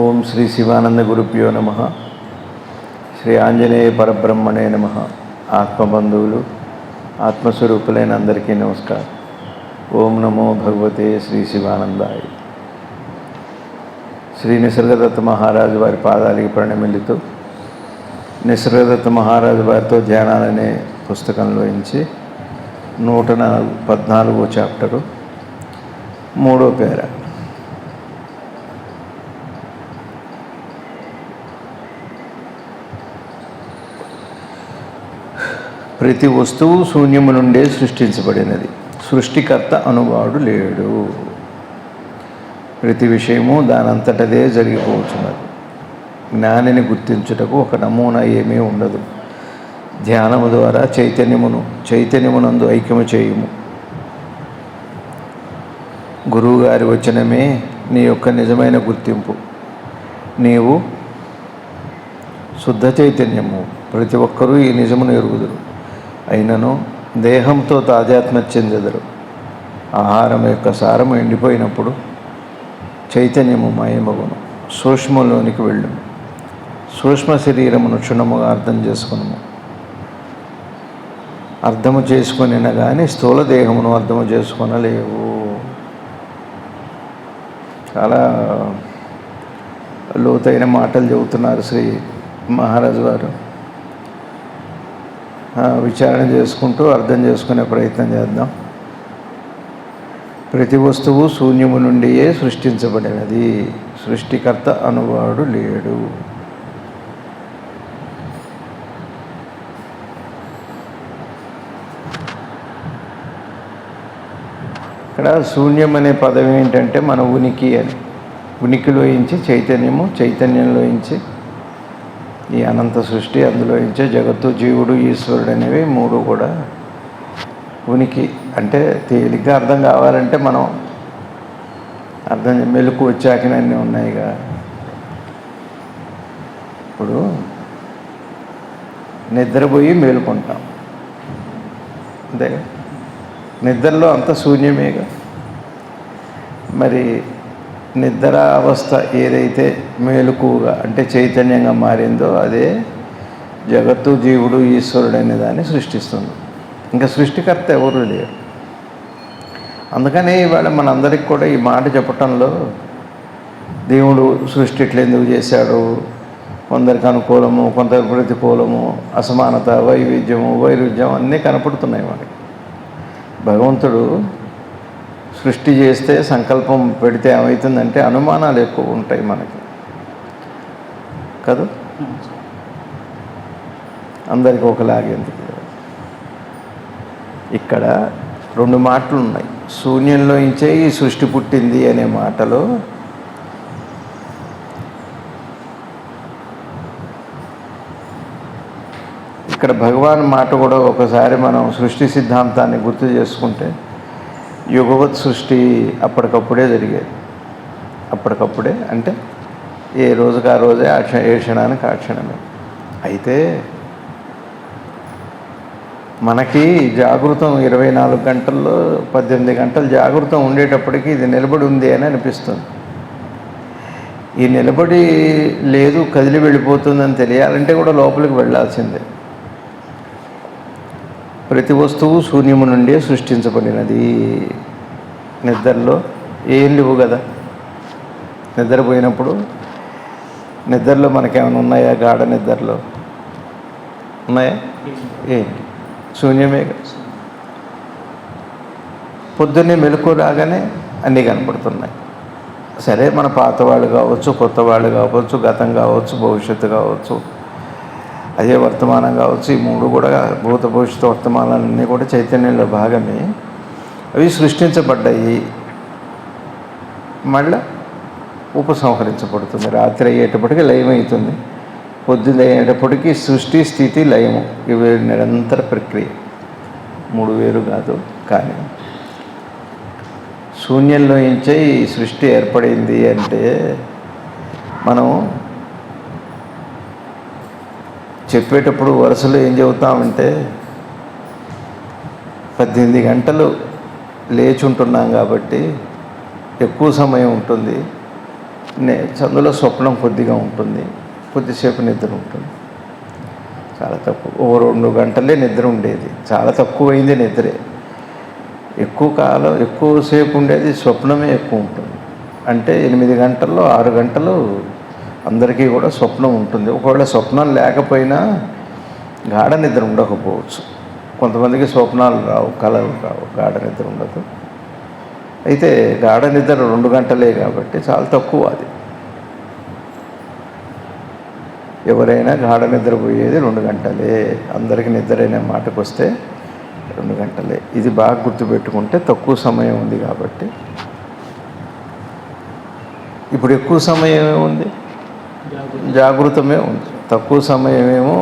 ఓం శ్రీ శివానంద గురుభ్యో నమ. శ్రీ ఆంజనేయ పరబ్రహ్మణే నమ. ఆత్మబంధువులు ఆత్మస్వరూపులైన అందరికీ నమస్కారం. ఓం నమో భగవతే శ్రీ శివానందాయ. శ్రీ నిసర్గదత్త మహారాజు వారి పాదాలకి ప్రణమిల్లుతూ నిసర్గదత్త మహారాజు వారితో ధ్యానాలనే పుస్తకంలో నుంచి 114వ చాప్టరు 3వ పేరా. ప్రతి వస్తువు శూన్యము నుండే సృష్టించబడినది. సృష్టికర్త అనువాడు లేడు. ప్రతి విషయము దానంతటదే జరిగిపోతున్నది. జ్ఞానిని గుర్తించుటకు ఒక నమూనా ఏమీ ఉండదు. ధ్యానము ద్వారా చైతన్యమునందు ఐక్యము చేయుము. గురువుగారి వచనమే నీ యొక్క నిజమైన గుర్తింపు. నీవు శుద్ధ చైతన్యము. ప్రతి ఒక్కరూ ఈ నిజమును ఎరుగుదురు. అయినను దేహంతో తాదాత్మ్యం చెందెదరు. ఆహారం యొక్క సారము ఎండిపోయినప్పుడు చైతన్యము మాయమగును. సూక్ష్మంలోనికి వెళ్ళుము. సూక్ష్మ శరీరమును క్షుణ్ణముగా అర్థం చేసుకును. అర్థము చేసుకునిన కానీ స్థూల దేహమును అర్థము చేసుకొనలేవు. చాలా లోతైన మాటలు చెబుతున్నారు శ్రీ మహారాజు వారు. విచారణ చేసుకుంటూ అర్థం చేసుకునే ప్రయత్నం చేద్దాం. ప్రతి వస్తువు శూన్యము నుండియే సృష్టించబడినది. సృష్టికర్త అనువాడు లేడు. ఇక్కడ శూన్యం అనే పదం ఏంటంటే మన ఉనికి అని. ఉనికిలోంచి చైతన్యము, చైతన్యంలోంచి ఈ అనంత సృష్టి, అందులోంచే జగత్తు, జీవుడు, ఈశ్వరుడు అనేవి మూడు కూడా ఉనికి. అంటే తేలిగ్గా అర్థం కావాలంటే మనం మెలకు వచ్చాకనన్నీ ఉన్నాయిగా. ఇప్పుడు నిద్రపోయి మేలుకుంటాం అంతేగా. నిద్రలో అంత శూన్యమేగా. మరి నిద్ర అవస్థ ఏదైతే మేలుకుగా అంటే చైతన్యంగా మారిందో అదే జగత్తు, జీవుడు, ఈశ్వరుడు అనే దాన్ని సృష్టిస్తుంది. ఇంకా సృష్టికర్త ఎవరు లేరు. అందుకని ఇవాళ మనందరికి కూడా ఈ మాట చెప్పటంలో దేవుడు సృష్టి ఇట్లా ఎందుకు చేశాడు, కొందరికి అనుకూలము, కొందరికి ప్రతికూలము, అసమానత, వైరుధ్యం అన్నీ కనపడుతున్నాయి మనకి. భగవంతుడు సృష్టి చేస్తే సంకల్పం పెడితే ఏమవుతుందంటే అనుమానాలు ఎక్కువ ఉంటాయి మనకి కదా. అందరికీ ఒకలాగేందుకు. ఇక్కడ రెండు మాటలు ఉన్నాయి. శూన్యంలో నుంచే ఈ సృష్టి పుట్టింది అనే మాటలో ఇక్కడ భగవాన్ మాట కూడా ఒకసారి మనం సృష్టి సిద్ధాంతాన్ని గుర్తు చేసుకుంటే యుగవత్ సృష్టి అప్పటికప్పుడే జరిగేది. అప్పటికప్పుడే అంటే ఏ రోజుకి ఆ రోజే, ఏ క్షణానికి ఆ క్షణమే. అయితే మనకి జాగృతం 24 గంటల్లో 18 గంటలు జాగృతం ఉండేటప్పటికి ఇది నిలబడి ఉంది అని అనిపిస్తుంది. ఈ నిలబడి లేదు, కదిలి వెళ్ళిపోతుందని తెలియాలంటే కూడా లోపలికి వెళ్ళాల్సిందే. ప్రతి వస్తువు శూన్యము నుండే సృష్టించబడినది. నిద్రలో ఏం లేవు కదా. నిద్రపోయినప్పుడు నిద్రలో మనకేమైనా ఉన్నాయా? గాఢ నిద్రలో ఉన్నాయా? ఏంటి? శూన్యమే కదా. పొద్దున్నే మెలకు రాగానే అన్నీ కనపడుతున్నాయి. సరే, మన పాత వాళ్ళు కావచ్చు, కొత్త వాళ్ళు కావచ్చు, గతం కావచ్చు, భవిష్యత్తు కావచ్చు, అదే వర్తమానం కావచ్చు. ఈ మూడు కూడా భూత, భవిష్యత్తు, వర్తమానాలన్నీ కూడా చైతన్యంలో భాగమే. అవి సృష్టించబడ్డాయి. మళ్ళా ఉపసంహరించబడుతుంది. రాత్రి అయ్యేటప్పటికి లయమవుతుంది. పొద్దున్న అయ్యేటప్పటికి సృష్టి, స్థితి, లయము ఇవి నిరంతర ప్రక్రియ. మూడు వేరు కాదు. కానీ శూన్యంలో నుంచే ఈ సృష్టి ఏర్పడింది అంటే మనం చెప్పేటప్పుడు వరుసలో ఏం చెబుతామంటే 18 గంటలు లేచి ఉంటున్నాం కాబట్టి ఎక్కువ సమయం ఉంటుంది. అందులో స్వప్నం కొద్దిగా ఉంటుంది, కొద్దిసేపు నిద్ర ఉంటుంది. చాలా తక్కువ, ఓ 2 గంటలే నిద్ర ఉండేది. చాలా తక్కువైంది నిద్రే. ఎక్కువ కాలం ఎక్కువసేపు ఉండేది స్వప్నమే ఎక్కువ ఉంటుంది. అంటే 8 గంటల్లో 6 గంటలు అందరికీ కూడా స్వప్నం ఉంటుంది. ఒకవేళ స్వప్నం లేకపోయినా గాఢ నిద్ర ఉండకపోవచ్చు. కొంతమందికి స్వప్నాలు రావు, కళలు రావు, గాఢ నిద్ర ఉండదు. అయితే గాఢ నిద్ర 2 గంటలే కాబట్టి చాలా తక్కువ అది. ఎవరైనా గాఢ నిద్రపోయేది 2 గంటలే. అందరికీ నిద్ర అనే మాటకు వస్తే 2 గంటలే. ఇది బాగా గుర్తుపెట్టుకుంటే తక్కువ సమయం ఉంది కాబట్టి. ఇప్పుడు ఎక్కువ సమయం ఏముంది? జాగృతమే ఉంది. తక్కువ సమయమేమో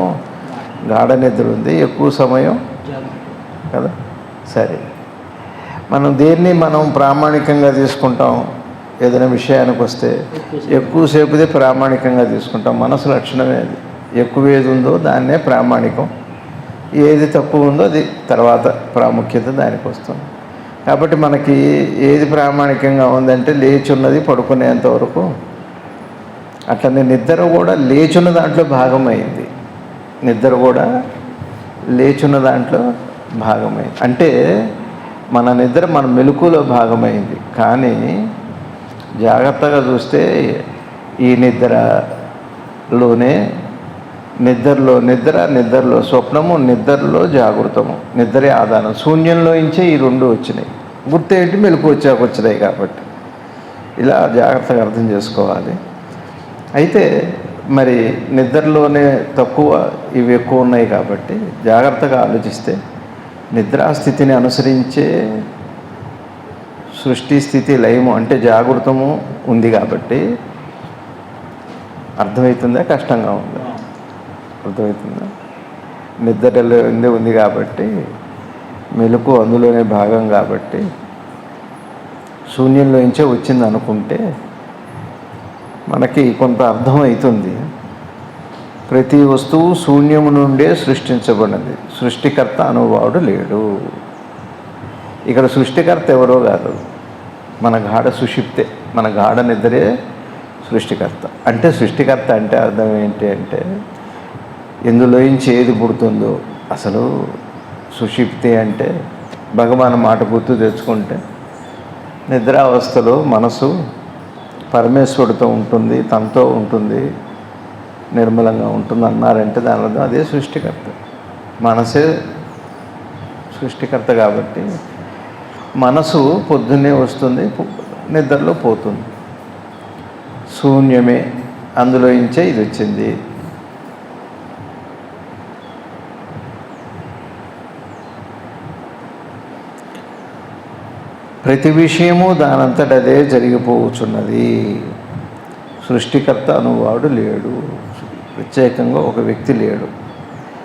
గాఢ నిద్ర ఉంది, ఎక్కువ సమయం కదా. సరే, మనం దేన్ని ప్రామాణికంగా తీసుకుంటాం? ఏదైనా విషయానికి వస్తే ఎక్కువసేపుదే ప్రామాణికంగా తీసుకుంటాం. మనసు లక్షణమే అది. ఎక్కువ ఏది ఉందో దాన్నే ప్రామాణికం, ఏది తక్కువ ఉందో అది తర్వాత ప్రాముఖ్యత దానికి వస్తుంది. కాబట్టి మనకి ఏది ప్రామాణికంగా ఉందంటే లేచున్నది పడుకునేంత వరకు. అట్లనే నిద్ర కూడా లేచున్న దాంట్లో భాగమైంది. నిద్ర కూడా లేచున్న దాంట్లో భాగమైంది. అంటే మన నిద్ర మన మెలకువలో భాగమైంది. కానీ జాగ్రత్తగా చూస్తే ఈ నిద్రలోనే నిద్రలో స్వప్నము, నిద్రలో జాగృతము, నిద్రే ఆధారం. శూన్యంలో ఇంచే ఈ 2 వచ్చినాయి. గుర్తేంటి? మెలకు వచ్చినాయి. కాబట్టి ఇలా జాగ్రత్తగా అర్థం చేసుకోవాలి. అయితే మరి నిద్రలోనే తక్కువ, ఇవి ఎక్కువ ఉన్నాయి. కాబట్టి జాగ్రత్తగా ఆలోచిస్తే నిద్రాస్థితిని అనుసరించే సృష్టి, స్థితి, లయము అంటే జాగృతము ఉంది. కాబట్టి అర్థమవుతుందా? కష్టంగా ఉందా? అర్థమవుతుందా? నిద్రలో ఉంది కాబట్టి, మెలకు అందులోనే భాగం కాబట్టి శూన్యంలోంచే వచ్చింది అనుకుంటే మనకి కొంత అర్థమవుతుంది. ప్రతి వస్తువు శూన్యము నుండే సృష్టించబడినది. సృష్టికర్త అనువాడు లేడు. ఇక్కడ సృష్టికర్త ఎవరో కాదు, మన గాఢ సుషిప్తే, మన గాఢ నిద్రే సృష్టికర్త. అంటే సృష్టికర్త అంటే అర్థం ఏంటి అంటే, ఎందులోంచి ఏది పుడుతుందో. అసలు సుషిప్తి అంటే భగవాన్ మాట గుర్తు తెచ్చుకుంటే, నిద్రావస్థలో మనసు పరమేశ్వరుడితో ఉంటుంది, తనతో ఉంటుంది, నిర్మలంగా ఉంటుంది అన్నారంటే దాని అర్థం అదే సృష్టికర్త. మనసే సృష్టికర్త. కాబట్టి మనసు పొద్దున్నే వస్తుంది, నిద్రలో పోతుంది. శూన్యమే, అందులో ఇంచే ఇది వచ్చింది. ప్రతి విషయము దానంతట అదే జరిగిపోవచ్చున్నది. సృష్టికర్త అనువాడు లేడు, ప్రత్యేకంగా ఒక వ్యక్తి లేడు.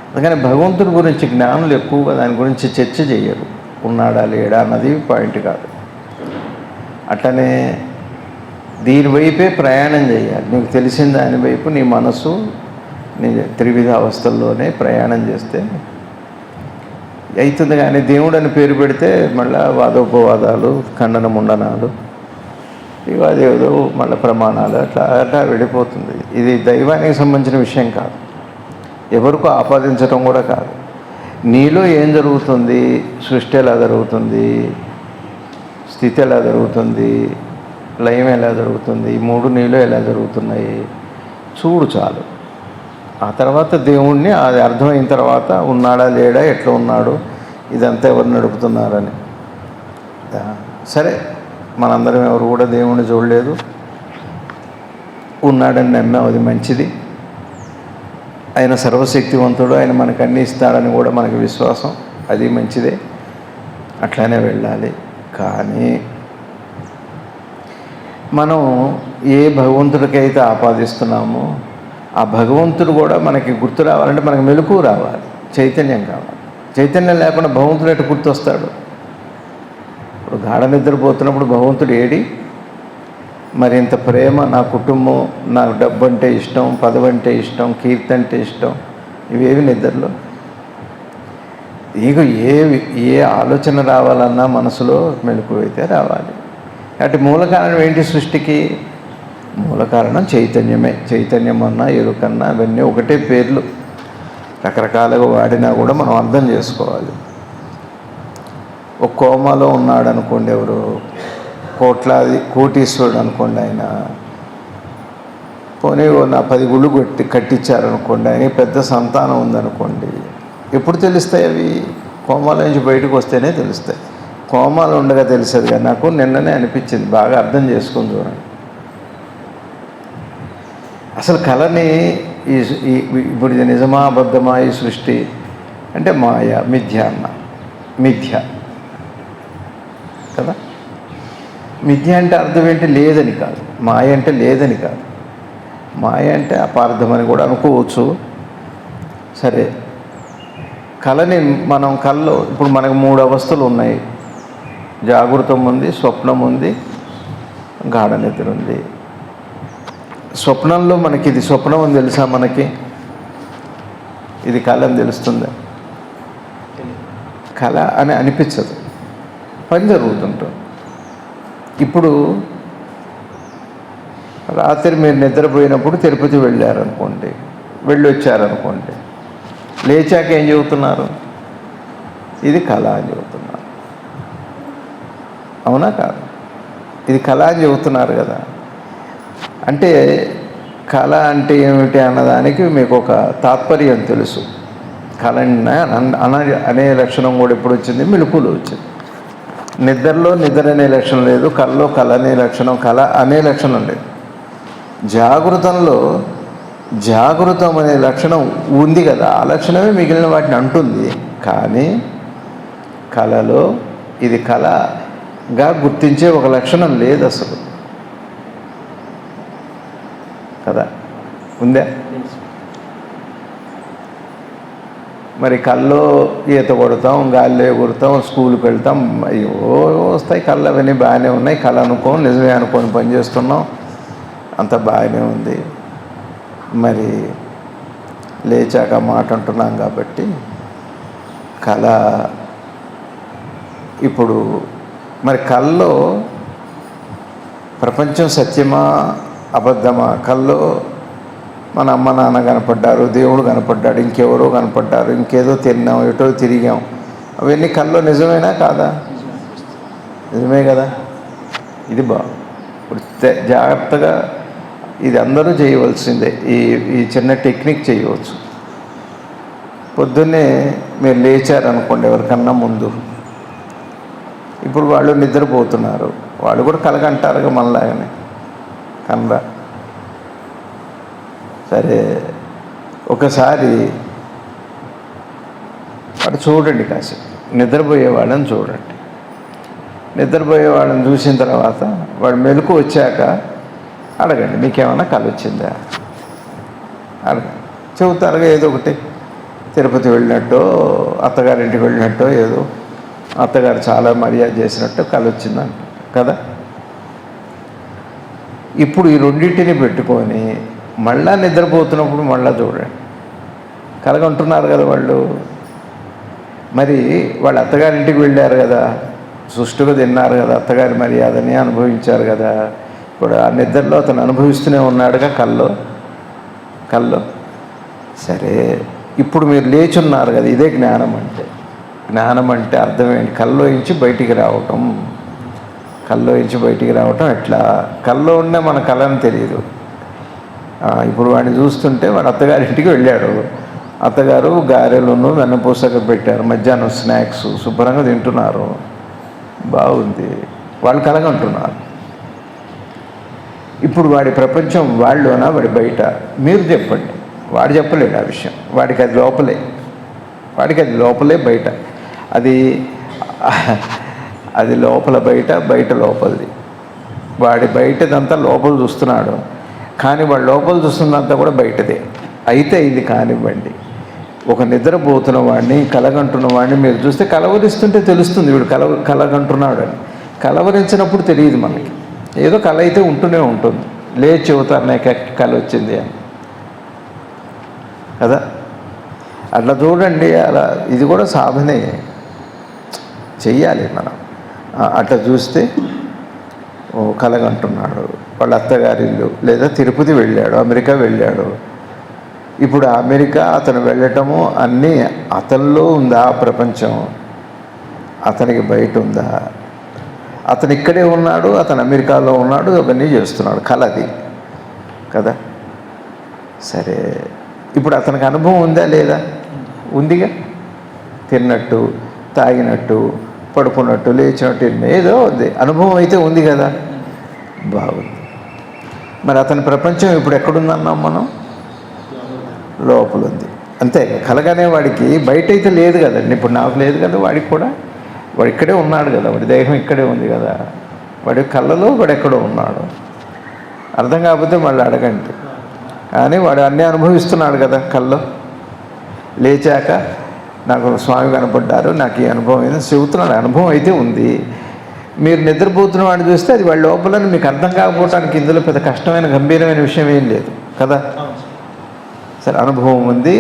అందుకని భగవంతుడి గురించి జ్ఞానులు ఎక్కువగా దాని గురించి చర్చ చేయరు. ఉన్నాడా లేడా అన్నది పాయింట్ కాదు. అట్లనే దీని వైపే ప్రయాణం చేయాలి. నీకు తెలిసిన దాని వైపు నీ మనసు నీ త్రివిధ అవస్థల్లోనే ప్రయాణం చేస్తే అవుతుంది. కానీ దేవుడు అని పేరు పెడితే మళ్ళీ వాదోపవాదాలు, ఖండన ముండనాలు, ఇవి అదేదో మళ్ళీ ప్రమాణాలు అట్లా వెళ్ళిపోతుంది. ఇది దైవానికి సంబంధించిన విషయం కాదు, ఎవరికో ఆపాదించడం కూడా కాదు. నీలో ఏం జరుగుతుంది, సృష్టి ఎలా జరుగుతుంది, స్థితి ఎలా జరుగుతుంది, లయం ఎలా జరుగుతుంది, ఈ 3 నీలో ఎలా జరుగుతున్నాయి చూడు చాలు. ఆ తర్వాత దేవుణ్ణి అది అర్థమైన తర్వాత ఉన్నాడా లేడా, ఎట్లా ఉన్నాడు, ఇదంతా ఎవరు నడుపుతున్నారని. సరే, మనందరం ఎవరు కూడా దేవుణ్ణి చూడలేదు, ఉన్నాడని నమ్మాం, అది మంచిది. ఆయన సర్వశక్తివంతుడు, ఆయన మనకు అన్నీ ఇస్తాడని కూడా మనకు విశ్వాసం, అది మంచిదే. అట్లానే వెళ్ళాలి. కానీ మనం ఏ భగవంతుడికైతే ఆపాదిస్తున్నామో ఆ భగవంతుడు కూడా మనకి గుర్తు రావాలంటే మనకు మెలకువ రావాలి, చైతన్యం కావాలి. చైతన్యం లేకుండా భగవంతుడు ఎటు గుర్తొస్తాడు? ఇప్పుడు గాఢ నిద్రపోతున్నప్పుడు భగవంతుడు ఏడి? మరి ఇంత ప్రేమ, నా కుటుంబం, నాకు డబ్బు అంటే ఇష్టం, పదవి అంటే ఇష్టం, కీర్తి అంటే ఇష్టం, ఇవేవి నిద్రలో. ఇక ఏ ఆలోచన రావాలన్నా మనసులో మెలకువ అయితే రావాలి. కాబట్టి మూల కారణం ఏంటి? సృష్టికి మూల కారణం చైతన్యమే. చైతన్యం అన్నా ఎరుకన్నా అవన్నీ ఒకటే పేర్లు, రకరకాలుగా వాడినా కూడా మనం అర్థం చేసుకోవాలి. ఒక కోమాలో ఉన్నాడు అనుకోండి, ఎవరు కోటీశ్వరుడు అనుకోండి, ఆయన పోనీ నా 10 గుళ్ళు కట్టించారనుకోండి, ఆయన పెద్ద సంతానం ఉందనుకోండి, ఎప్పుడు తెలుస్తాయి అవి? కోమాల నుంచి బయటకు వస్తేనే తెలుస్తాయి. కోమాలు ఉండగా తెలిసేది కదా. నాకు నిన్ననే అనిపించింది, బాగా అర్థం చేసుకొని చూడండి. అసలు కళని ఇప్పుడు ఇది నిజమా అబద్ధమా ఈ సృష్టి అంటే మాయ, మిథ్య అన్న. మిథ్య కదా. మిథ్య అంటే అర్థం ఏంటి? లేదని కాదు. మాయ అంటే లేదని కాదు. మాయ అంటే అపార్థమని కూడా అనుకోవచ్చు. సరే, కళని మనం కళలో ఇప్పుడు మనకు 3 అవస్థలు ఉన్నాయి. జాగృతం ఉంది, స్వప్నం ఉంది, గాఢ నిద్ర ఉంది. స్వప్నంలో మనకి ఇది స్వప్నం అని తెలుసా? మనకి ఇది కళ అని తెలుస్తుందా? కళ అని అనిపించదు, పని జరుగుతుంటుంది. ఇప్పుడు రాత్రి మీరు నిద్రపోయినప్పుడు తిరుపతి వెళ్ళారనుకోండి, వెళ్ళి వచ్చారనుకోండి, లేచాక ఏం చెబుతున్నారు? ఇది కళ అని చెబుతున్నారు. అవునా కాదు? ఇది కళ అని చెబుతున్నారు కదా. అంటే కళ అంటే ఏమిటి అన్నదానికి మీకు ఒక తాత్పర్యం తెలుసు. కళ అనే లక్షణం కూడా ఎప్పుడు వచ్చింది? మెలకువలో వచ్చింది. నిద్రలో నిద్ర అనే లక్షణం లేదు, కళలో కళ అనే లక్షణం, కళ అనే లక్షణం లేదు. జాగృతంలో జాగృతం అనే లక్షణం ఉంది కదా, ఆ లక్షణమే మిగిలిన వాటిని అంటుంది. కానీ కళలో ఇది కళగా గుర్తించే ఒక లక్షణం లేదు అసలు కదా. ఉందా? మరి కళ్ళలో ఈత కొడతాం, గాలిలో ఎగురుతాం, స్కూల్కి వెళ్తాం, అయ్యో వస్తాయి కళ్ళు, అవన్నీ బాగానే ఉన్నాయి. కళ అనుకోని నిజమే అనుకొని పనిచేస్తున్నాం, అంత బాగానే ఉంది. మరి లేచాక మాట అంటున్నాం కాబట్టి కళ. ఇప్పుడు మరి కళ్ళలో ప్రపంచం సత్యమా అబద్ధమా? కళ్ళలో మన అమ్మ నాన్న కనపడ్డారు, దేవుడు కనపడ్డాడు, ఇంకెవరో కనపడ్డారు, ఇంకేదో తిన్నాం, ఎటో తిరిగాం, అవన్నీ కళ్ళలో నిజమేనా కాదా? నిజమే కదా. ఇది ఇప్పుడు జాగ్రత్తగా ఇది అందరూ చేయవలసిందే. ఈ చిన్న టెక్నిక్ చేయవచ్చు. పొద్దున్నే మీరు లేచారనుకోండి, ఎవరికన్నా ముందు, ఇప్పుడు వాళ్ళు నిద్రపోతున్నారు, వాళ్ళు కూడా కలగంటారుగా మనలాగానే, కనరా. సరే, ఒకసారి అటు చూడండి, కాసేపు నిద్రపోయేవాళ్ళని చూడండి. నిద్రపోయేవాళ్ళని చూసిన తర్వాత వాడు మెలకు వచ్చాక అడగండి, మీకేమైనా కళ వచ్చిందా అడగండి. చెబుతారుగా ఏదో ఒకటి, తిరుపతి వెళ్ళినట్టో, అత్తగారింటికి వెళ్ళినట్టో, ఏదో అత్తగారు చాలా మర్యాద చేసినట్టు కళ వచ్చిందంట కదా. ఇప్పుడు ఈ రెండింటిని పెట్టుకొని మళ్ళా నిద్రపోతున్నప్పుడు మళ్ళా చూడండి, కలగంటున్నారు కదా వాళ్ళు. మరి వాళ్ళు అత్తగారింటికి వెళ్ళారు కదా, సుష్టుగా తిన్నారు కదా, అత్తగారి మర్యాదని అనుభవించారు కదా. ఇప్పుడు ఆ నిద్రలో అతను అనుభవిస్తూనే ఉన్నాడుగా కల్లో. సరే, ఇప్పుడు మీరు లేచున్నారు కదా, ఇదే జ్ఞానం అంటే. జ్ఞానం అంటే అర్థమేంటి? కల్లోంచి బయటికి రావటం. కల్లోంచి బయటికి రావటం ఎట్లా? కల్లో ఉండే మన కళని తెలియదు. ఇప్పుడు వాడిని చూస్తుంటే వాడు అత్తగారింటికి వెళ్ళాడు, అత్తగారు గారెలను వెన్నపూసగా పెట్టారు, మధ్యాహ్నం స్నాక్స్ శుభ్రంగా తింటున్నారు, బాగుంది, వాళ్ళు కలగంటున్నారు. ఇప్పుడు వాడి ప్రపంచం వాళ్ళలోనా వాడి బయట? మీరు చెప్పండి. వాడు చెప్పలేడు ఆ విషయం, వాడికి అది లోపలే బయట. అది లోపల బయట, బయట లోపలిది. వాడి బయటదంతా లోపల చూస్తున్నాడు, కానీ వాడు లోపల చూస్తున్నంతా కూడా బయటదే. అయితే ఇది కానివ్వండి, ఒక నిద్రపోతున్న వాడిని, కలగంటున్న వాడిని మీరు చూస్తే కలవరిస్తుంటే తెలుస్తుంది వీడు కలగంటున్నాడు అని. కలవరించినప్పుడు తెలియదు మనకి, ఏదో కళ అయితే ఉంటూనే ఉంటుంది. లేచి చెబుతారు నాకు కళ వచ్చింది అని కదా. అట్లా చూడండి, అలా ఇది కూడా సాధనే చెయ్యాలి మనం. అట్లా చూస్తే కలగంటున్నాడు. వాళ్ళ అత్తగారిల్లు లేదా తిరుపతి వెళ్ళాడు, అమెరికా వెళ్ళాడు. ఇప్పుడు అమెరికా అతను వెళ్ళటము అన్నీ అతనిలో ఉందా ప్రపంచం, అతనికి బయట ఉందా? అతను ఇక్కడే ఉన్నాడు, అతను అమెరికాలో ఉన్నాడు, అవన్నీ చేస్తున్నాడు, కలది కదా. సరే, ఇప్పుడు అతనికి అనుభవం ఉందా లేదా? ఉందిగా. తిన్నట్టు, తాగినట్టు, పడుకున్నట్టు, లేచినట్టు ఏదో ఉంది, అనుభవం అయితే ఉంది కదా. బాగుంది. మరి అతని ప్రపంచం ఇప్పుడు ఎక్కడుందన్నాం మనం? లోపల ఉంది. అంతే. కలగానే వాడికి బయట అయితే లేదు కదండి. ఇప్పుడు నాకు లేదు కదా, వాడికి కూడా. వాడు ఇక్కడే ఉన్నాడు కదా, వాడి దేహం ఇక్కడే ఉంది కదా, వాడి కళ్ళలో వాడు ఎక్కడో ఉన్నాడు. అర్థం కాకపోతే మళ్ళీ అడగండి. కానీ వాడు అన్నీ అనుభవిస్తున్నాడు కదా. కళ్ళు లేచాక నాకు స్వామి కనపడ్డారు, నాకు ఈ అనుభవం ఏదో చెబుతున్నాడు. అనుభవం అయితే ఉంది. మీరు నిద్రపోతున్న వాడిని చూస్తే అది వాళ్ళ లోపలని మీకు అర్థం కాకపోవటానికి ఇందులో పెద్ద కష్టమైన గంభీరమైన విషయం ఏం లేదు కదా. సరే, అనుభవం ఉంది,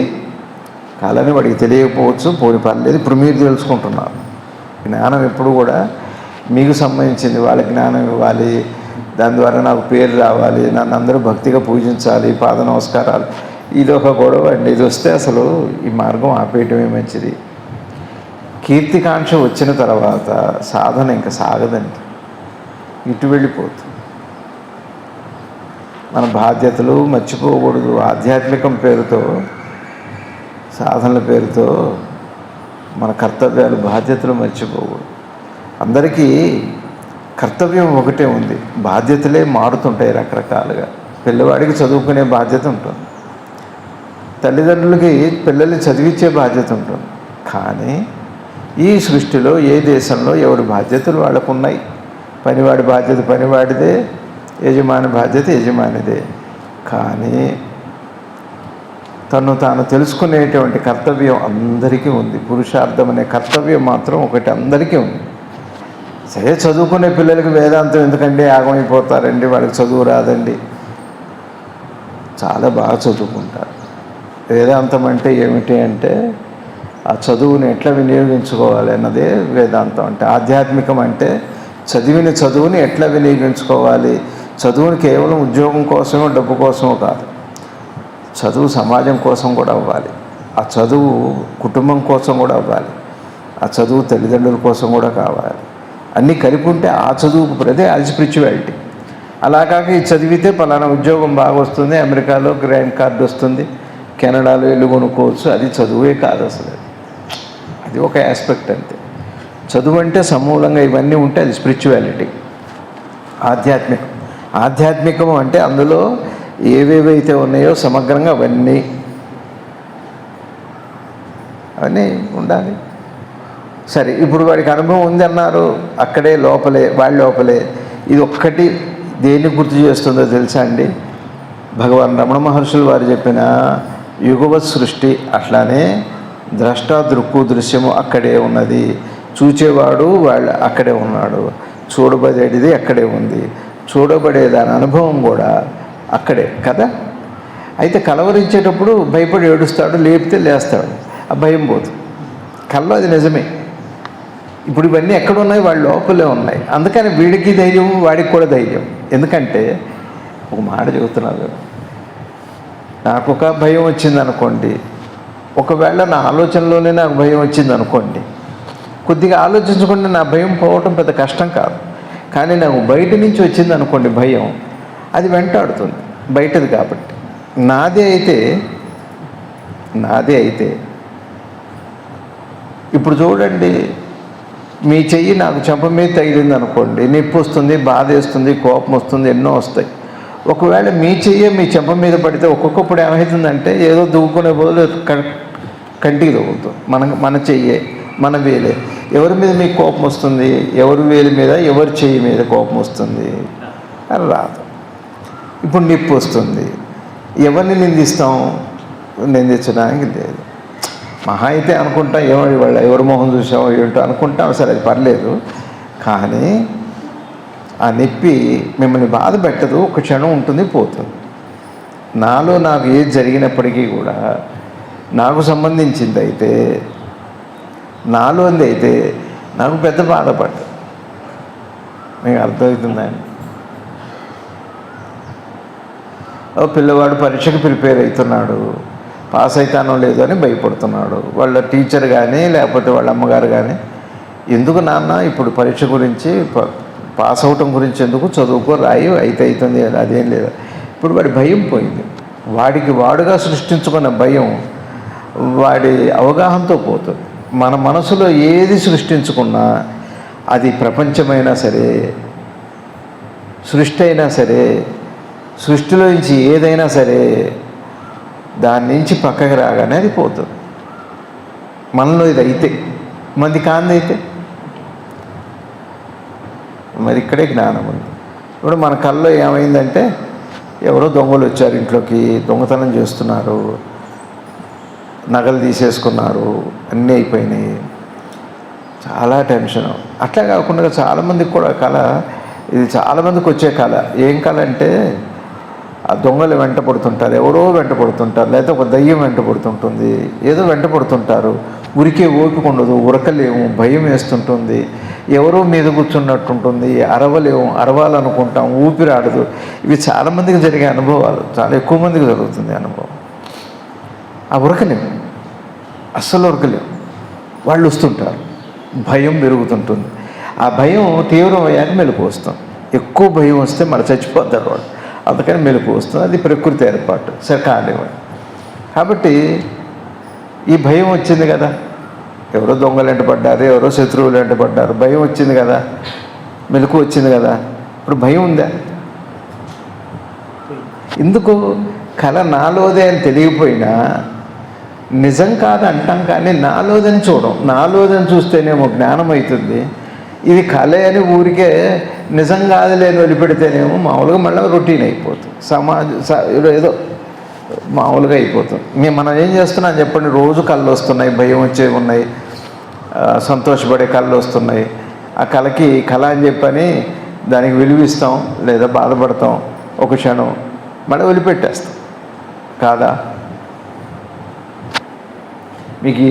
కాలని వాడికి తెలియకపోవచ్చు, పోని పర్లేదు. ఇప్పుడు మీరు తెలుసుకుంటున్నారు. జ్ఞానం ఎప్పుడు కూడా మీకు సంబంధించింది. వాళ్ళ జ్ఞానం ఇవ్వాలి, దాని ద్వారా నాకు పేరు రావాలి, నన్ను అందరూ భక్తిగా పూజించాలి, పాద నమస్కారాలు, ఇది ఒక గొడవ అండి. ఇది వస్తే అసలు ఈ మార్గం ఆపేయటమే మంచిది. కీర్తికాంక్ష వచ్చిన తర్వాత సాధన ఇంకా సాగదండి, ఇటు వెళ్ళిపోతుంది. మన బాధ్యతలు మర్చిపోకూడదు. ఆధ్యాత్మికం పేరుతో, సాధనల పేరుతో మన కర్తవ్యాలు, బాధ్యతలు మర్చిపోకూడదు. అందరికీ కర్తవ్యం ఒకటే ఉంది, బాధ్యతలే మారుతుంటాయి రకరకాలుగా. పిల్లవాడికి చదువుకునే బాధ్యత ఉంటుంది, తల్లిదండ్రులకి పిల్లల్ని చదివించే బాధ్యత ఉంటుంది. కానీ ఈ సృష్టిలో ఏ దేశంలో ఎవరి బాధ్యతలు వాళ్ళకు ఉన్నాయి. పనివాడి బాధ్యత పనివాడిదే, యజమాని బాధ్యత యజమానిదే. కానీ తను తాను తెలుసుకునేటువంటి కర్తవ్యం అందరికీ ఉంది. పురుషార్థం అనే కర్తవ్యం మాత్రం ఒకటి అందరికీ ఉంది. సరే, చదువుకునే పిల్లలకి వేదాంతం ఎందుకండి, ఆగమైపోతారండి, వాళ్ళకి చదువు రాదండి. చాలా బాగా చదువుకుంటారు. వేదాంతం అంటే ఏమిటి అంటే ఆ చదువుని ఎట్లా వినియోగించుకోవాలి అన్నదే వేదాంతం అంటే. ఆధ్యాత్మికం అంటే చదివిన చదువుని ఎట్లా వినియోగించుకోవాలి. చదువుని కేవలం ఉద్యోగం కోసమో డబ్బు కోసమో కాదు, చదువు సమాజం కోసం కూడా అవ్వాలి, ఆ చదువు కుటుంబం కోసం కూడా అవ్వాలి, ఆ చదువు తల్లిదండ్రుల కోసం కూడా కావాలి. అన్నీ కలిపి ఉంటే ఆ చదువుకు ప్రదే అది స్పిరిచువాలిటీ. అలా కాక ఇది చదివితే పలానా ఉద్యోగం బాగా వస్తుంది, అమెరికాలో గ్రీన్ కార్డు వస్తుంది, కెనడాలో ఇల్లు కొనుక్కోవచ్చు, అది చదువే కాదు అసలు. అది ఒక ఆస్పెక్ట్ అంతే. చదువు అంటే సమూలంగా ఇవన్నీ ఉంటే అది స్పిరిచువాలిటీ, ఆధ్యాత్మికం. ఆధ్యాత్మికం అంటే అందులో ఏవేవైతే ఉన్నాయో సమగ్రంగా అవన్నీ ఉండాలి. సరే, ఇప్పుడు వాడికి అనుభవం ఉంది అన్నారు, అక్కడే లోపలే, వాళ్ళ లోపలే. ఇది ఒక్కటి దేన్ని గుర్తు చేస్తుందో తెలుసా అండి? భగవాన్ రమణ మహర్షులు వారు చెప్పిన యుగవత్ సృష్టి అట్లానే ద్రష్ట దృక్కు దృశ్యము అక్కడే ఉన్నది, చూచేవాడు వాళ్ళు అక్కడే ఉన్నాడు, చూడబడేది అక్కడే ఉంది, చూడబడే దాని అనుభవం కూడా అక్కడే కదా. అయితే కలవరించేటప్పుడు భయపడి ఏడుస్తాడు, లేపితే లేస్తాడు, ఆ భయం పోతుంది. కల్లో అది నిజమే. ఇప్పుడు ఇవన్నీ ఎక్కడ ఉన్నాయి? వాళ్ళ లోపలే ఉన్నాయి. అందుకని వీడికి ధైర్యం, వాడికి కూడా ధైర్యం. ఎందుకంటే ఒక మాట చెబుతున్నారు, నాకు ఒక భయం వచ్చింది అనుకోండి, ఒకవేళ నా ఆలోచనలోనే నాకు భయం వచ్చింది అనుకోండి, కొద్దిగా ఆలోచించకుండా నా భయం పోవటం పెద్ద కష్టం కాదు. కానీ నాకు బయట నుంచి వచ్చింది అనుకోండి భయం, అది వెంటాడుతుంది, బయటది కాబట్టి. నాదే అయితే ఇప్పుడు చూడండి, మీ చెయ్యి నాకు చెంప మీద తగిలింది అనుకోండి, నొప్పి వస్తుంది, బాధ వేస్తుంది, కోపం వస్తుంది, ఎన్నో వస్తాయి. ఒకవేళ మీ చెయ్యి మీ చెంప మీద పడితే ఒక్కొక్కప్పుడు ఏమవుతుందంటే ఏదో దువ్వుకునే బదులు కంటికి తగులుతుంది. మన చెయ్యే, మన వేలే. ఎవరి మీద మీకు కోపం వస్తుంది? ఎవరి వేలి మీద, ఎవరి చెయ్యి మీద కోపం వస్తుంది? అని రాదు. ఇప్పుడు నొప్పి వస్తుంది, ఎవరిని నిందిస్తాం? నిందించడానికి లేదు. మహా అయితే అనుకుంటాం, ఏమడి వాళ్ళ ఎవరి మొహం చూసామో ఏంటో అనుకుంటాం, సరే అది పర్లేదు. కానీ ఆ నొప్పి మిమ్మల్ని బాధ పెట్టదు, ఒక క్షణం ఉంటుంది, పోతుంది. నాలో నాకు ఏది జరిగినప్పటికీ కూడా నాకు సంబంధించింది అయితే, నాలోది అయితే నాకు పెద్ద బాధపడదు. మీకు అర్థమవుతుందండి? పిల్లవాడు పరీక్షకు ప్రిపేర్ అవుతున్నాడు, పాస్ అవుతానో లేదో అని భయపడుతున్నాడు. వాళ్ళ టీచర్ కానీ లేకపోతే వాళ్ళ అమ్మగారు కానీ, ఎందుకు నాన్న ఇప్పుడు పరీక్ష గురించి పాస్ అవటం గురించి ఎందుకు, చదువుకో, రాయి, అయితే అవుతుంది, అదేం లేదు. ఇప్పుడు వాడి భయం పోయింది. వాడికి వాడుగా సృష్టించుకున్న భయం వాడి అవగాహనతో పోతుంది. మన మనసులో ఏది సృష్టించుకున్నా, అది ప్రపంచమైనా సరే, సృష్టి అయినా సరే, సృష్టిలో నుంచి ఏదైనా సరే, దాని నుంచి పక్కకి రాగానే అది పోతుంది. మనలో ఇది అయితే, మంది కాందైతే మరి ఇక్కడే జ్ఞానం ఉంది. ఇప్పుడు మన కళ్ళలో ఏమైందంటే, ఎవరో దొంగలు వచ్చారు ఇంట్లోకి, దొంగతనం చేస్తున్నారు, నగలు తీసేసుకున్నారు, అన్నీ అయిపోయినాయి, చాలా టెన్షన్. అట్లా కాకుండా చాలామందికి కూడా కళ, ఇది చాలామందికి వచ్చే కళ. ఏం కళ అంటే, ఆ దొంగలు వెంట పడుతుంటారు, ఎవరో వెంట పడుతుంటారు, లేకపోతే ఒక దయ్యం వెంట పడుతుంటుంది, ఏదో వెంట పడుతుంటారు. ఉరికే ఓపిక ఉండదు, ఉరకలేము, భయం వేస్తుంటుంది, ఎవరో మీద కూర్చున్నట్టుంటుంది, అరవాలనుకుంటాం, ఊపిరాడదు. ఇవి చాలామందికి జరిగే అనుభవాలు, చాలా ఎక్కువ మందికి జరుగుతుంది అనుభవం. ఆ ఉరకలేము, అస్సలు ఉరకలేము. వాళ్ళు వస్తుంటారు, భయం పెరుగుతుంటుంది. ఆ భయం తీవ్రమయ్యాక మెలకు వస్తాం. ఎక్కువ భయం వస్తే మన చచ్చిపోతారు వాడు, అందుకని మెలకు వస్తుంది. అది ప్రకృతి ఏర్పాటు, సరే కానివ్వండి. కాబట్టి ఈ భయం వచ్చింది కదా, ఎవరో దొంగలు వెంటపడ్డారు, ఎవరో శత్రువులు వెంటపడ్డారు, భయం వచ్చింది కదా, మెలకు వచ్చింది కదా, ఇప్పుడు భయం ఉందా? ఎందుకు? కళ నాలోదే అని తెలియకపోయినా నిజం కాదు అంటాం, కానీ నాలోదని చూడం. నాలోదని చూస్తేనేమో జ్ఞానం అవుతుంది. ఇది కళ అని ఊరికే నిజం కాదులేని వదిలిపెడితేనేమో మామూలుగా మళ్ళీ రొటీన్ అయిపోతుంది, ఏదో మామూలుగా అయిపోతుంది. మనం ఏం చేస్తున్నాం చెప్పండి, రోజు కళ్ళు వస్తున్నాయి, భయం వచ్చేవి ఉన్నాయి, సంతోషపడే కళ్ళు వస్తున్నాయి. ఆ కళకి కళ అని చెప్పని దానికి విలువిస్తాం, లేదా బాధపడతాం, ఒక క్షణం మళ్ళీ వదిలిపెట్టేస్తాం కాదా? మీకు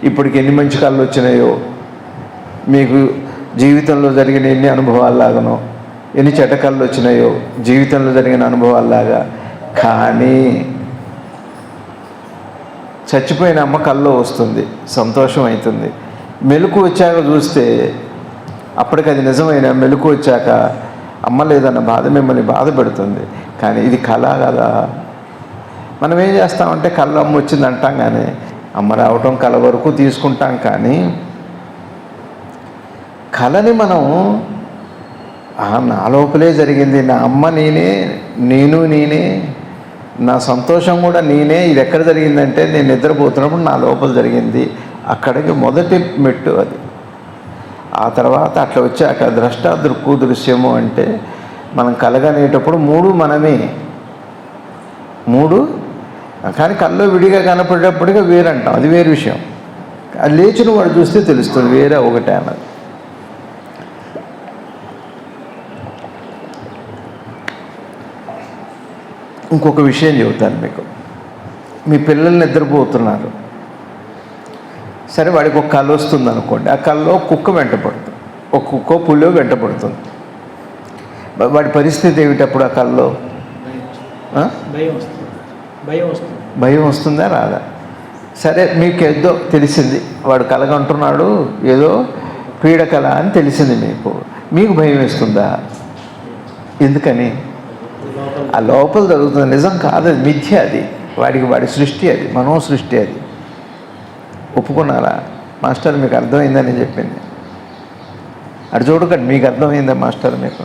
ఇప్పటికి ఎన్ని మంచి కళ్ళు వచ్చినాయో, మీకు జీవితంలో జరిగిన ఎన్ని అనుభవాల్లాగానో, ఎన్ని చెడ్డ కళ్ళు వచ్చినాయో జీవితంలో జరిగిన అనుభవాల్లాగా. కానీ చచ్చిపోయిన అమ్మ కల్లో వస్తుంది, సంతోషం అవుతుంది. మెలకు వచ్చాక చూస్తే అప్పటికి అది నిజమైన మెలకు వచ్చాక అమ్మ లేదన్న బాధ మిమ్మల్ని బాధ పెడుతుంది. కానీ ఇది కళ కదా. మనం ఏం చేస్తామంటే కళ్ళు అమ్మ వచ్చింది అంటాం, కానీ అమ్మ రావటం కళ వరకు తీసుకుంటాం. కానీ కళని మనం నా లోపలే జరిగింది, నా అమ్మ నేనే, నేను నేనే, నా సంతోషం కూడా నేనే, ఇది ఎక్కడ జరిగిందంటే నేను నిద్రపోతున్నప్పుడు నా లోపల జరిగింది. అక్కడికి మొదటి మెట్టు అది. ఆ తర్వాత అట్లా వచ్చాక ద్రష్ట దృక్కు దృశ్యము అంటే మనం కలగనేటప్పుడు మూడు మనమే, మూడు. కానీ కల్లో విడిగా కనపడేటప్పటిగా వేరంటాం, అది వేరు విషయం. అది లేచిన వాడు చూస్తే తెలుస్తుంది వేరే ఒకటే అన్నది. ఇంకొక విషయం చెబుతాను మీకు. మీ పిల్లలు నిద్రపోతున్నారు, సరే వాడికి ఒక కళ వస్తుంది అనుకోండి. ఆ కళలో కుక్క వెంటపడుతుంది, ఒక కుక్క పుల్లో వెంటపడుతుంది. వాడి పరిస్థితి ఏమిటప్పుడు? ఆ కళలో భయం వస్తుందా రాదా? సరే మీకు ఏదో తెలిసింది, వాడు కలగంటున్నాడు, ఏదో పీడకల అని తెలిసింది, మీకు భయం వేస్తుందా? ఎందుకని? ఆ లోపల జరుగుతుంది, నిజం కాదు, అది మిథ్య, అది వాడి సృష్టి, అది మనో సృష్టి. అది ఒప్పుకున్నారా? మాస్టర్ మీకు అర్థమైందని చెప్పింది. అటు చూడకండి, మీకు అర్థమైందా మాస్టర్? మీకు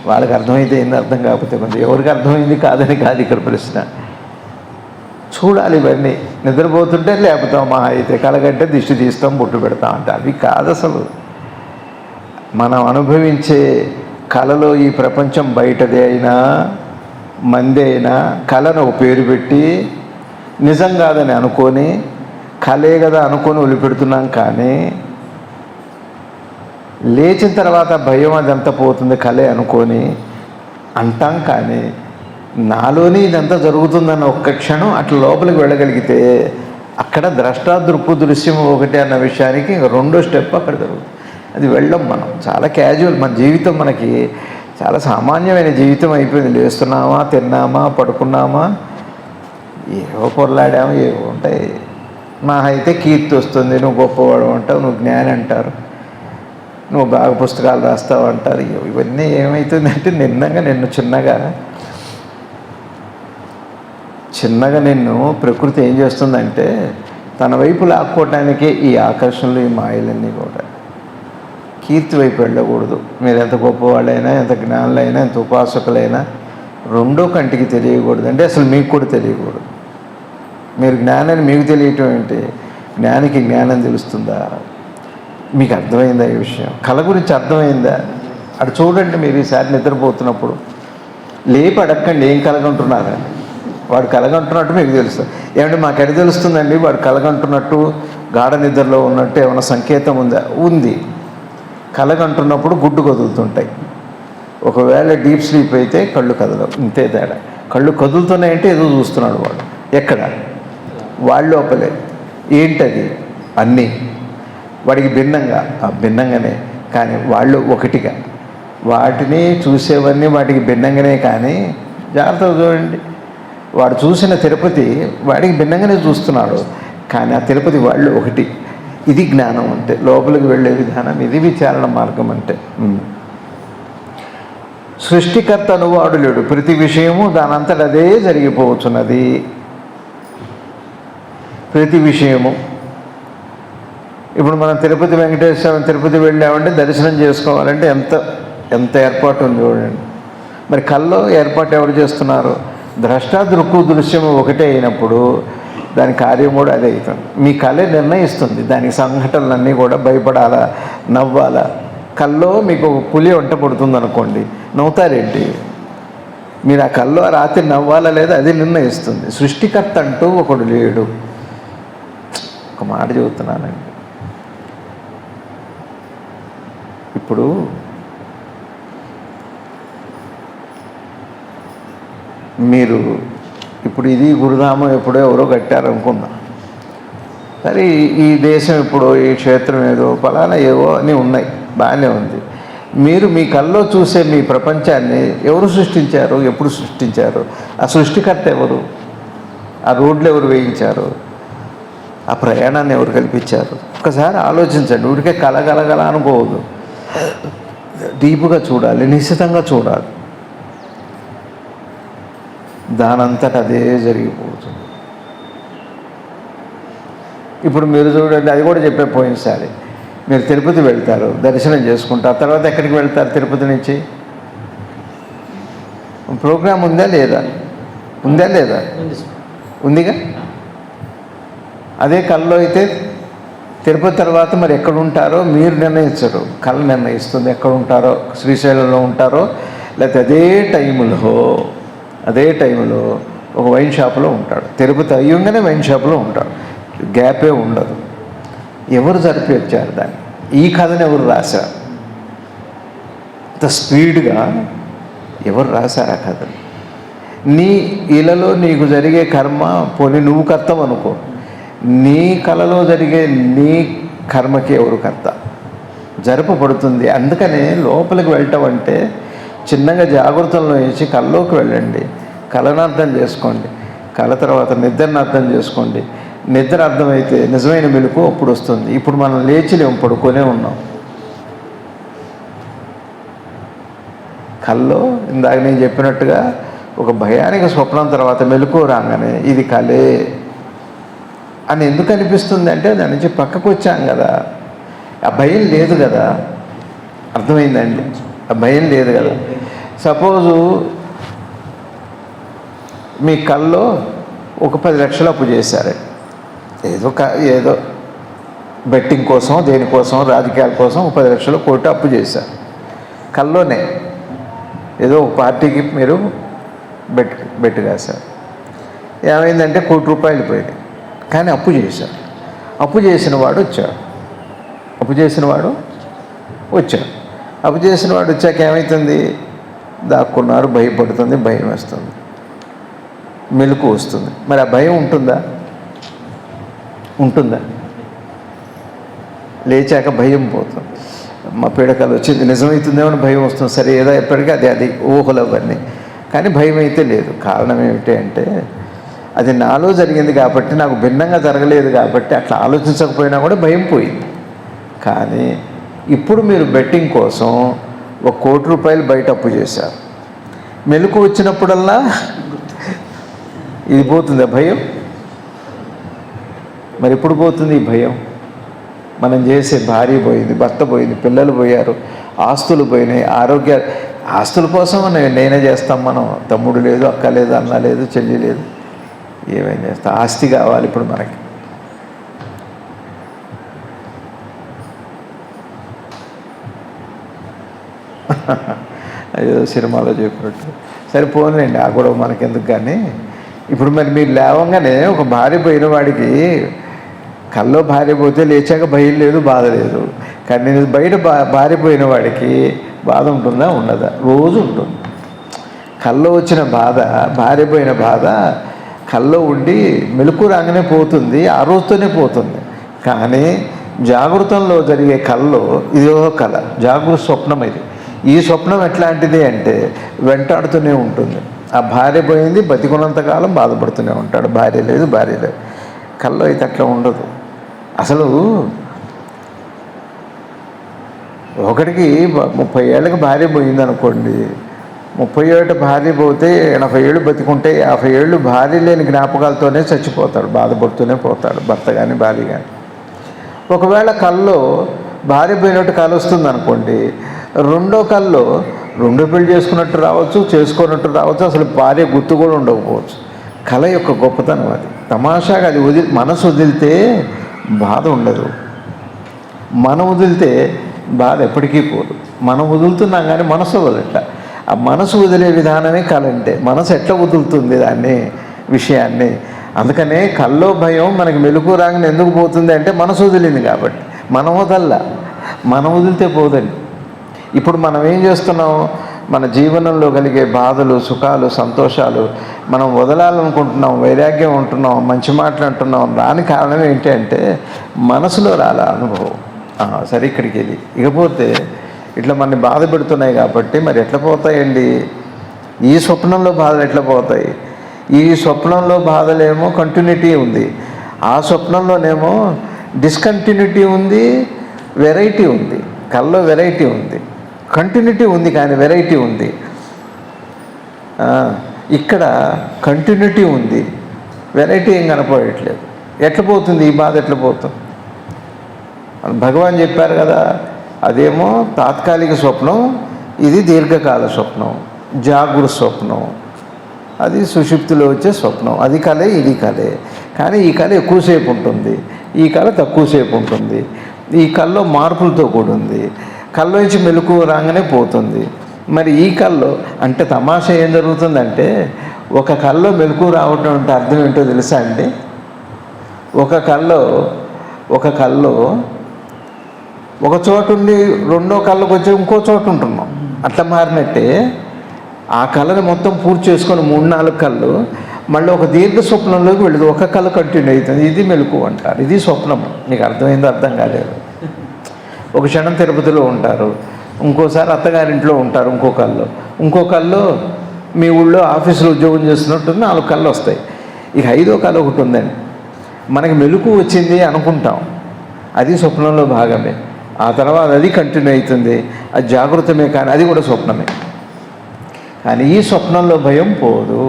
వాళ్ళకి అర్థమైతే ఏంది, అర్థం కాకపోతే కొంచెం ఎవరికి అర్థమైంది కాదని కాదు ఇక్కడ ప్రశ్న. చూడాలి ఇవన్నీ. నిద్రపోతుంటే లేపుతాం, మహా అయితే కలగంటే దిష్టి తీస్తాం, బొట్టు పెడతాం అంటే అవి కాదు అసలు. మనం అనుభవించే కళలో ఈ ప్రపంచం బయటదే అయినా మందే అయినా కళను ఒక పేరు పెట్టి నిజం కాదని అనుకొని కళే కదా అనుకొని వదిలిపెడుతున్నాం. కానీ లేచిన తర్వాత భయం అదంతా పోతుంది కళే అనుకొని అంటాం. కానీ నాలోనే ఇదంతా జరుగుతుందన్న ఒక్క క్షణం అట్లా లోపలికి వెళ్ళగలిగితే అక్కడ ద్రష్ట దృక్కు దృశ్యం ఒకటి అన్న విషయానికి రెండో స్టెప్ అక్కడ జరుగుతుంది. అది వెళ్ళం మనం చాలా క్యాజువల్. మన జీవితం మనకి చాలా సామాన్యమైన జీవితం అయిపోయింది. లేస్తున్నామా, తిన్నామా, పడుకున్నామా, ఏవో పొరలాడామా, ఏవో ఉంటాయి. మా అయితే కీర్తి వస్తుంది, నువ్వు గొప్పవాడు అంటావు, నువ్వు జ్ఞాని అంటారు, నువ్వు బాగా పుస్తకాలు రాస్తావు అంటారు. ఇవన్నీ ఏమవుతుందంటే నిన్ను చిన్నగా నిన్ను ప్రకృతి ఏం చేస్తుందంటే తన వైపు లాక్కోవటానికే ఈ ఆకర్షణలు, ఈ మాయలన్నీ కూడా. కీర్తి వైపు వెళ్ళకూడదు. మీరు ఎంత గొప్పవాళ్ళైనా, ఎంత జ్ఞానులైనా, ఎంత ఉపాసకులైనా రెండో కంటికి తెలియకూడదు. అంటే అసలు మీకు కూడా తెలియకూడదు. మీరు జ్ఞానాన్ని మీకు తెలియటం ఏంటి? జ్ఞానికి జ్ఞానం తెలుస్తుందా? మీకు అర్థమైందా ఈ విషయం? కళ గురించి అర్థమైందా? అటు చూడండి. మీరు ఈసారి నిద్రపోతున్నప్పుడు లేపి అడక్కండి, ఏం కలగంటున్నారండి. వాడు కలగంటున్నట్టు మీకు తెలుస్తుంది. ఏమంటే మాకు ఎడ తెలుస్తుందండి వాడు కలగంటున్నట్టు, గాఢ నిద్రలో ఉన్నట్టు ఏమైనా సంకేతం ఉందా? ఉంది. కలగంటున్నప్పుడు గుడ్డు కదులుతుంటాయి. ఒకవేళ డీప్ స్లీప్ అయితే కళ్ళు కదలవు, ఇంతే తేడా. కళ్ళు కదులుతున్నాయంటే ఏదో చూస్తున్నాడు వాడు. ఎక్కడ? వాళ్ళ లోపలే. ఏంటది? అన్నీ వాడికి భిన్నంగానే, కానీ వాళ్ళు ఒకటిగా. వాటిని చూసేవన్నీ వాటికి భిన్నంగానే, కానీ జాగ్రత్తగా చూడండి. వాడు చూసిన తిరుపతి వాడికి భిన్నంగానే చూస్తున్నాడు, కానీ ఆ తిరుపతి వాళ్ళు ఒకటి. ఇది జ్ఞానం అంటే, లోపలికి వెళ్ళే విధానం ఇది. విచారణ మార్గం అంటే సృష్టికర్త అనువాడు లేడు. ప్రతి విషయము దానంతట అదే జరిగిపోవచ్చున్నది. ప్రతి విషయము. ఇప్పుడు మనం తిరుపతి వెంకటేశ్వరం తిరుపతి వెళ్ళామంటే దర్శనం చేసుకోవాలంటే ఎంత ఏర్పాటు ఉంది చూడండి. మరి కల్లో ఏర్పాటు ఎవరు చేస్తున్నారు? ద్రష్ట దృక్కు దృశ్యము ఒకటే అయినప్పుడు దాని కార్యం కూడా అదే అవుతుంది. మీ కళే నిర్ణయిస్తుంది దానికి సంఘటనలన్నీ కూడా. భయపడాలా, నవ్వాలా? కల్లో మీకు పులి వంట పడుతుంది అనుకోండి, నవ్వుతారేంటి? మీరు ఆ కల్లో రాత్రి నవ్వాలా లేదా అది నిర్ణయిస్తుంది. సృష్టికర్త అంటూ ఒకడు లేడు. ఒక మాట చెబుతున్నానండి. ఇప్పుడు ఇది గురుధామం ఎప్పుడో ఎవరో కట్టారనుకుందాం. సరే, ఈ దేశం ఎప్పుడో, ఈ క్షేత్రం ఏదో, ఫలానా ఏవో అని ఉన్నాయి, బాగానే ఉంది. మీరు మీ కల్లో చూసే మీ ప్రపంచాన్ని ఎవరు సృష్టించారు? ఎప్పుడు సృష్టించారు? ఆ సృష్టికర్త ఎవరు? ఆ రోడ్లు ఎవరు వేయించారు? ఆ ప్రయాణాన్ని ఎవరు కల్పించారు? ఒకసారి ఆలోచించండి. ఊరికే కలగలగల అనుకోవద్దు. డీపుగా చూడాలి, నిశ్చితంగా చూడాలి. దానంతట అదే జరిగిపోతుంది. ఇప్పుడు మీరు చూడండి, అది కూడా చెప్పే పోయినసారి. మీరు తిరుపతి వెళ్తారు, దర్శనం చేసుకుంటారు, తర్వాత ఎక్కడికి వెళ్తారు? తిరుపతి నుంచి ప్రోగ్రాం ఉందా లేదా? ఉందిగా. అదే కల్లో అయితే తిరుపతి తర్వాత మరి ఎక్కడ ఉంటారో మీరు నిర్ణయించరు, కళ నిర్ణయిస్తుంది ఎక్కడ ఉంటారో. శ్రీశైలంలో ఉంటారో, లేకపోతే అదే టైంలో ఒక వైన్ షాప్లో ఉంటాడు. తిరుపతి అయ్యంగానే వైన్ షాప్లో ఉంటాడు, గ్యాపే ఉండదు. ఎవరు జరిపి వచ్చారు దాన్ని? ఈ కథను ఎవరు రాశారు? ఇంత స్పీడ్గా ఎవరు రాశారు ఆ కథను? నీ ఇలలో నీకు జరిగే కర్మ పోనీ నువ్వు కర్తం అనుకో, నీ కళలో జరిగే నీ కర్మకి ఎవరు కర్త? జరపబడుతుంది. అందుకనే లోపలికి వెళ్ళటం అంటే చిన్నగా జాగ్రత్తలో వేసి కళ్ళలోకి వెళ్ళండి, కళను అర్థం చేసుకోండి, కళ తర్వాత నిద్రను అర్థం చేసుకోండి. నిద్ర అర్థమైతే నిజమైన మెలకు అప్పుడు వస్తుంది. ఇప్పుడు మనం లేచిలేం, పడుకొనే ఉన్నాం. కల్లో ఇందాక నేను చెప్పినట్టుగా ఒక భయానిక స్వప్నం తర్వాత మెలకు రాగానే ఇది కలే అని ఎందుకు అనిపిస్తుంది అంటే దాని నుంచి పక్కకు వచ్చాం కదా, ఆ భయం లేదు కదా. అర్థమైందండి? ఆ భయం లేదు కదా. సపోజు మీ కల్లో ఒక 10 లక్షలు అప్పు చేశారు. ఏదో బెట్టింగ్ కోసం, దేనికోసం, రాజకీయాల కోసం 10 లక్షలు కోటి అప్పు చేశారు. కల్లోనే ఏదో ఒక పార్టీకి మీరు బెట్ కాశారు. ఏమైందంటే ₹1 కోటి పోయినాయి. కానీ అప్పు చేశారు. అప్పు చేసిన వాడు వచ్చాక ఏమవుతుంది? దాక్కున్నారు, భయపడుతుంది, భయం వేస్తుంది, మెలకు వస్తుంది. మరి ఆ భయం ఉంటుందా? లేచాక భయం పోతుంది. మా పీడకలు వచ్చింది నిజమవుతుందేమో అని భయం వస్తుంది. సరే ఏదో ఎప్పటికీ అది ఊహలు అవన్నీ, కానీ భయం అయితే లేదు. కారణం ఏమిటి అంటే అది నాలో జరిగింది కాబట్టి, నాకు భిన్నంగా జరగలేదు కాబట్టి అట్లా ఆలోచించకపోయినా కూడా భయం పోయింది. కానీ ఇప్పుడు మీరు బెట్టింగ్ కోసం ₹1,00,00,000 బయట అప్పు చేశారు. మెలకు వచ్చినప్పుడల్లా ఇది పోతుంది భయం. మరి ఎప్పుడు పోతుంది ఈ భయం? మనం చేసే భార్య పోయింది, భర్త పోయింది, పిల్లలు పోయారు, ఆస్తులు పోయినాయి, ఆస్తుల కోసం నేనే చేస్తాం. మనం తమ్ముడు లేదు, అక్క లేదు, అన్న లేదు, చెల్లి లేదు, ఏమేం చేస్తాం? ఆస్తి కావాలి ఇప్పుడు మనకి. అయ్యో సినిమాలో చెప్పినట్టు. సరే పోన్లేండి, ఆ గొడవ మనకెందుకు. కానీ ఇప్పుడు మరి మీరు లేవంగానే ఒక భార్య పోయిన వాడికి కల్లో భార్య పోతే లేచాక భయం లేదు, బాధ లేదు. కానీ నేను బయట భార్య పోయిన వాడికి బాధ ఉంటుందా? ఉండదా? రోజు ఉంటుంది. కల్లో వచ్చిన బాధ, భార్య పోయిన బాధ కల్లో ఉండి మెలకు రాగానే పోతుంది, ఆ రోజుతోనే పోతుంది. కానీ జాగృతంలో జరిగే కల్లో ఇది ఒక కళ, జాగృత స్వప్నం. ఇది ఈ స్వప్నం ఎట్లాంటిది అంటే వెంటాడుతూనే ఉంటుంది. ఆ భార్య పోయింది, బతికున్నంతకాలం బాధపడుతూనే ఉంటాడు. భార్య లేదు, భార్య లేదు. కల్లో అయితే అట్లా ఉండదు. అసలు ఒకటికి 30 ఏళ్ళకి భార్య పోయింది అనుకోండి, 30 ఏళ్ళ భార్య పోతే 80 ఏళ్ళు బతికుంటే 50 ఏళ్ళు భార్య లేని జ్ఞాపకాలతోనే చచ్చిపోతాడు, బాధపడుతూనే పోతాడు భర్త కానీ భార్య కానీ. ఒకవేళ కల్లో భార్య పోయినట్టు కళ వస్తుంది అనుకోండి, రెండో కల్లో రెండో పెళ్లి చేసుకున్నట్టు రావచ్చు, చేసుకోనట్టు రావచ్చు, అసలు భార్య గుర్తు కూడా ఉండకపోవచ్చు. కళ యొక్క గొప్పతనం అది. తమాషాగా అది మనసు వదిలితే బాధ ఉండదు, మనం వదిలితే బాధ ఎప్పటికీ పోదు. మనం వదులుతున్నాం కానీ మనసు వదలట. ఆ మనసు వదిలే విధానమే కళ అంటే. మనసు ఎట్లా వదులుతుంది దాన్ని, విషయాన్ని. అందుకనే కల్లో భయం మనకి మెలకు రాగానే ఎందుకు పోతుంది అంటే మనసు వదిలింది కాబట్టి. మనం వదల్లా, మనం వదిలితే పోదండి. ఇప్పుడు మనం ఏం చేస్తున్నాం? మన జీవనంలో కలిగే బాధలు, సుఖాలు, సంతోషాలు మనం వదలాలనుకుంటున్నాం, వైరాగ్యం ఉంటున్నాం, మంచి మాటలు అంటున్నాం. దానికి కారణం ఏంటి అంటే మనసులో రాల అనుభవం. సరే ఇక్కడికి వెళ్ళి ఇకపోతే ఇట్లా మనని బాధ పెడుతున్నాయి కాబట్టి మరి ఎట్లా పోతాయండి? ఈ స్వప్నంలో బాధలు ఎట్లా పోతాయి? ఈ స్వప్నంలో బాధలేమో కంటిన్యూటీ ఉంది, ఆ స్వప్నంలోనేమో డిస్కంటిన్యూటీ ఉంది, వెరైటీ ఉంది. కల్లో వెరైటీ ఉంది, కంటిన్యూటీ ఉంది కానీ వెరైటీ ఉంది. ఇక్కడ కంటిన్యూటీ ఉంది, వెరైటీ ఏం కనపడట్లేదు. ఎట్లా పోతుంది ఈ బాధ? ఎట్లా పోతుంది? భగవాన్ చెప్పారు కదా, అదేమో తాత్కాలిక స్వప్నం, ఇది దీర్ఘకాల స్వప్నం, జాగృత స్వప్నం. అది సుషుప్తిలో వచ్చే స్వప్నం. అది కలే, ఇది కలే. కానీ ఈ కళ ఎక్కువసేపు ఉంటుంది, ఈ కళ తక్కువసేపు ఉంటుంది. ఈ కళలో మార్పులతో కూడింది. కళ్ళలో నుంచి మెలకు రాగానే పోతుంది. మరి ఈ కళ్ళు అంటే తమాషా ఏం జరుగుతుందంటే, ఒక కళ్ళలో మెలకు రావటం అంటే అర్థం ఏంటో తెలుసా అండి? ఒక కళ్ళలో ఒక చోటు ఉండి రెండో కళ్ళకు వచ్చి ఇంకో చోటు ఉంటున్నాం. అట్లా మారినట్టే ఆ కళని మొత్తం పూర్తి చేసుకొని 3-4 కళ్ళు మళ్ళీ ఒక దీర్ఘ స్వప్నంలోకి వెళ్ళదు. ఒక కళ కంటిన్యూ అవుతుంది. ఇది మెలకు అంటారు, ఇది స్వప్నం. నీకు అర్థమైందో అర్థం కాలేదు. ఒక క్షణం తిరుపతిలో ఉంటారు, ఇంకోసారి అత్తగారింట్లో ఉంటారు, ఇంకో కళ్ళు మీ ఊళ్ళో ఆఫీసులో ఉద్యోగం చేస్తున్నట్టు 4 కళ్ళు వస్తాయి. ఇక 5వ కళ ఒకటి ఉందండి. మనకి మెలకు వచ్చింది అనుకుంటాం, అది స్వప్నంలో భాగమే. ఆ తర్వాత అది కంటిన్యూ అవుతుంది, అది జాగృతమే కానీ అది కూడా స్వప్నమే. కానీ ఈ స్వప్నంలో భయం పోదు.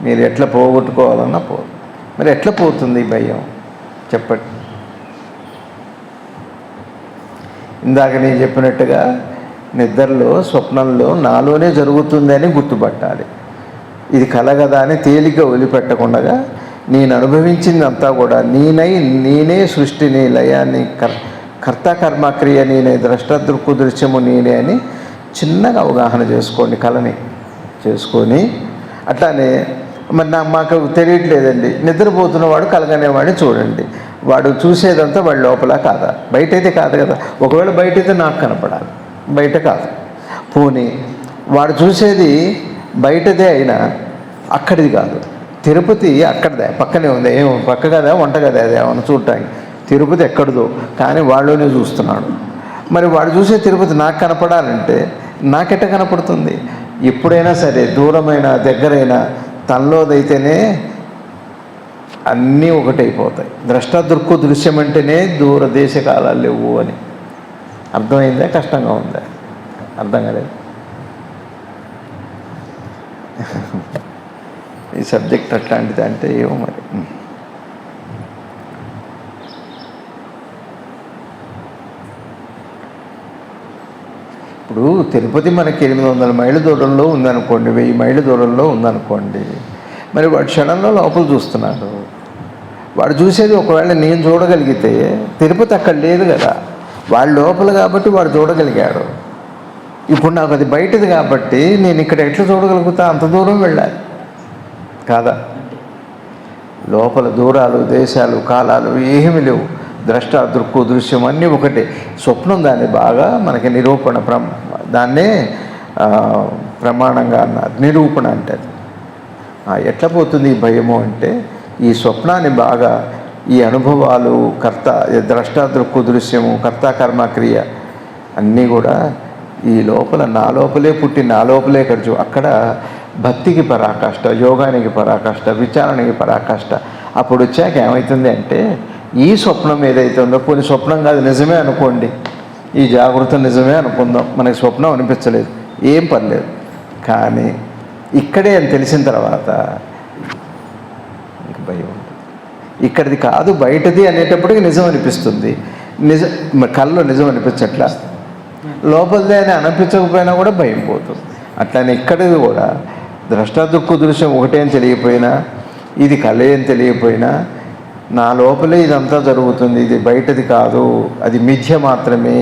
మీరు ఎట్లా పోగొట్టుకోవాలన్నా పోదు. మరి ఎట్లా పోతుంది భయం చెప్పండి? ఇందాక నేను చెప్పినట్టుగా నిద్రలో, స్వప్నంలో నాలోనే జరుగుతుందని గుర్తుపట్టాలి. ఇది కల కదా అని తేలిక వదిలిపెట్టకుండా నేను అనుభవించిందంతా కూడా నేనే సృష్టిని, లయాన్ని, కర్త కర్మక్రియ నేనే, ద్రష్టదృక్కు దృశ్యము నేనే అని చిన్నగా అవగాహన చేసుకోండి. కళని చేసుకొని అట్లానే మరి మాకు తెలియట్లేదండి, నిద్రపోతున్నవాడు కలగనేవాడిని చూడండి. వాడు చూసేదంతా వాడి లోపల కాదా? బయట అయితే కాదు కదా. ఒకవేళ బయట అయితే నాకు కనపడాలి, బయట కాదు. పోనీ వాడు చూసేది బయటదే అయినా అక్కడిది కాదు, తిరుపతి అక్కడదే, పక్కనే ఉంది. ఏమో పక్క కదా, వంట కదా, అది ఏమన్నా చూడటానికి తిరుపతి ఎక్కడిదో కానీ వాళ్ళలోనే చూస్తున్నాడు. మరి వాడు చూసే తిరుపతి నాకు కనపడాలంటే నాకెట్ట కనపడుతుంది? ఎప్పుడైనా సరే దూరమైన దగ్గరైనా తనలోదైతేనే అన్నీ ఒకటైపోతాయి. ద్రష్టాదృక్కు దృశ్యం అంటేనే దూర దేశ కాలాలు లేవు అని. అర్థమైందా? కష్టంగా ఉందా? అర్థం కాలేదు. ఈ సబ్జెక్ట్ అట్లాంటిది అంటే ఏమో మరి. ఇప్పుడు తిరుపతి మనకి 800 మైళ్ళ దూరంలో ఉందనుకోండి, 1000 మైళ్ళ దూరంలో ఉందనుకోండి. మరి వాడు క్షణంలో లోపల చూస్తున్నాడు. వాడు చూసేది ఒకవేళ నేను చూడగలిగితే తిరుపతి అక్కడ లేదు కదా, వాడు లోపల కాబట్టి వాడు చూడగలిగాడు. ఇప్పుడు నాకు అది బయటది కాబట్టి నేను ఇక్కడ ఎట్లా చూడగలుగుతా? అంత దూరం వెళ్ళాలి కాదా? లోపల దూరాలు, దేశాలు, కాలాలు ఏమీ లేవు. ద్రష్ట, దృక్కు, దృశ్యం అన్నీ ఒకటే. స్వప్నం దాన్ని బాగా మనకి నిరూపణ, దాన్నే ప్రమాణంగా అన్నారు. నిరూపణ అంటే ఎట్లా పోతుంది ఈ భయము అంటే, ఈ స్వప్నాన్ని బాగా ఈ అనుభవాలు, కర్త, ద్రష్ట, దృక్కు, దృశ్యము, కర్త, కర్మ, క్రియ అన్నీ కూడా ఈ లోపల నా లోపలే పుట్టి నా లోపలే ఖర్చు. అక్కడ భక్తికి పరాకాష్ట, యోగానికి పరాకాష్ట, విచారణకి పరాకాష్ట. అప్పుడు వచ్చాక ఏమవుతుంది అంటే, ఈ స్వప్నం ఏదైతే ఉందో, కొన్ని స్వప్నం కాదు నిజమే అనుకోండి, ఈ జాగృతం నిజమే అనుకుందాం, మనకి స్వప్నం అనిపించలేదు, ఏం పర్లేదు. కానీ ఇక్కడే అని తెలిసిన తర్వాత ఇంక భయం ఉంటుంది. ఇక్కడిది కాదు బయటది అనేటప్పటికి నిజం అనిపిస్తుంది. కల్లో నిజం అనిపించట్లా, లోపలిదే అని అనిపించకపోయినా కూడా భయం పోతుంది. అట్లానే ఇక్కడిది కూడా ద్రష్టాదృక్కు దృశ్యం ఒకటే అని తెలియపోయినా, ఇది కలే అని తెలియపోయినా, నా లోపలే ఇదంతా జరుగుతుంది, ఇది బయటది కాదు, అది మిథ్య మాత్రమే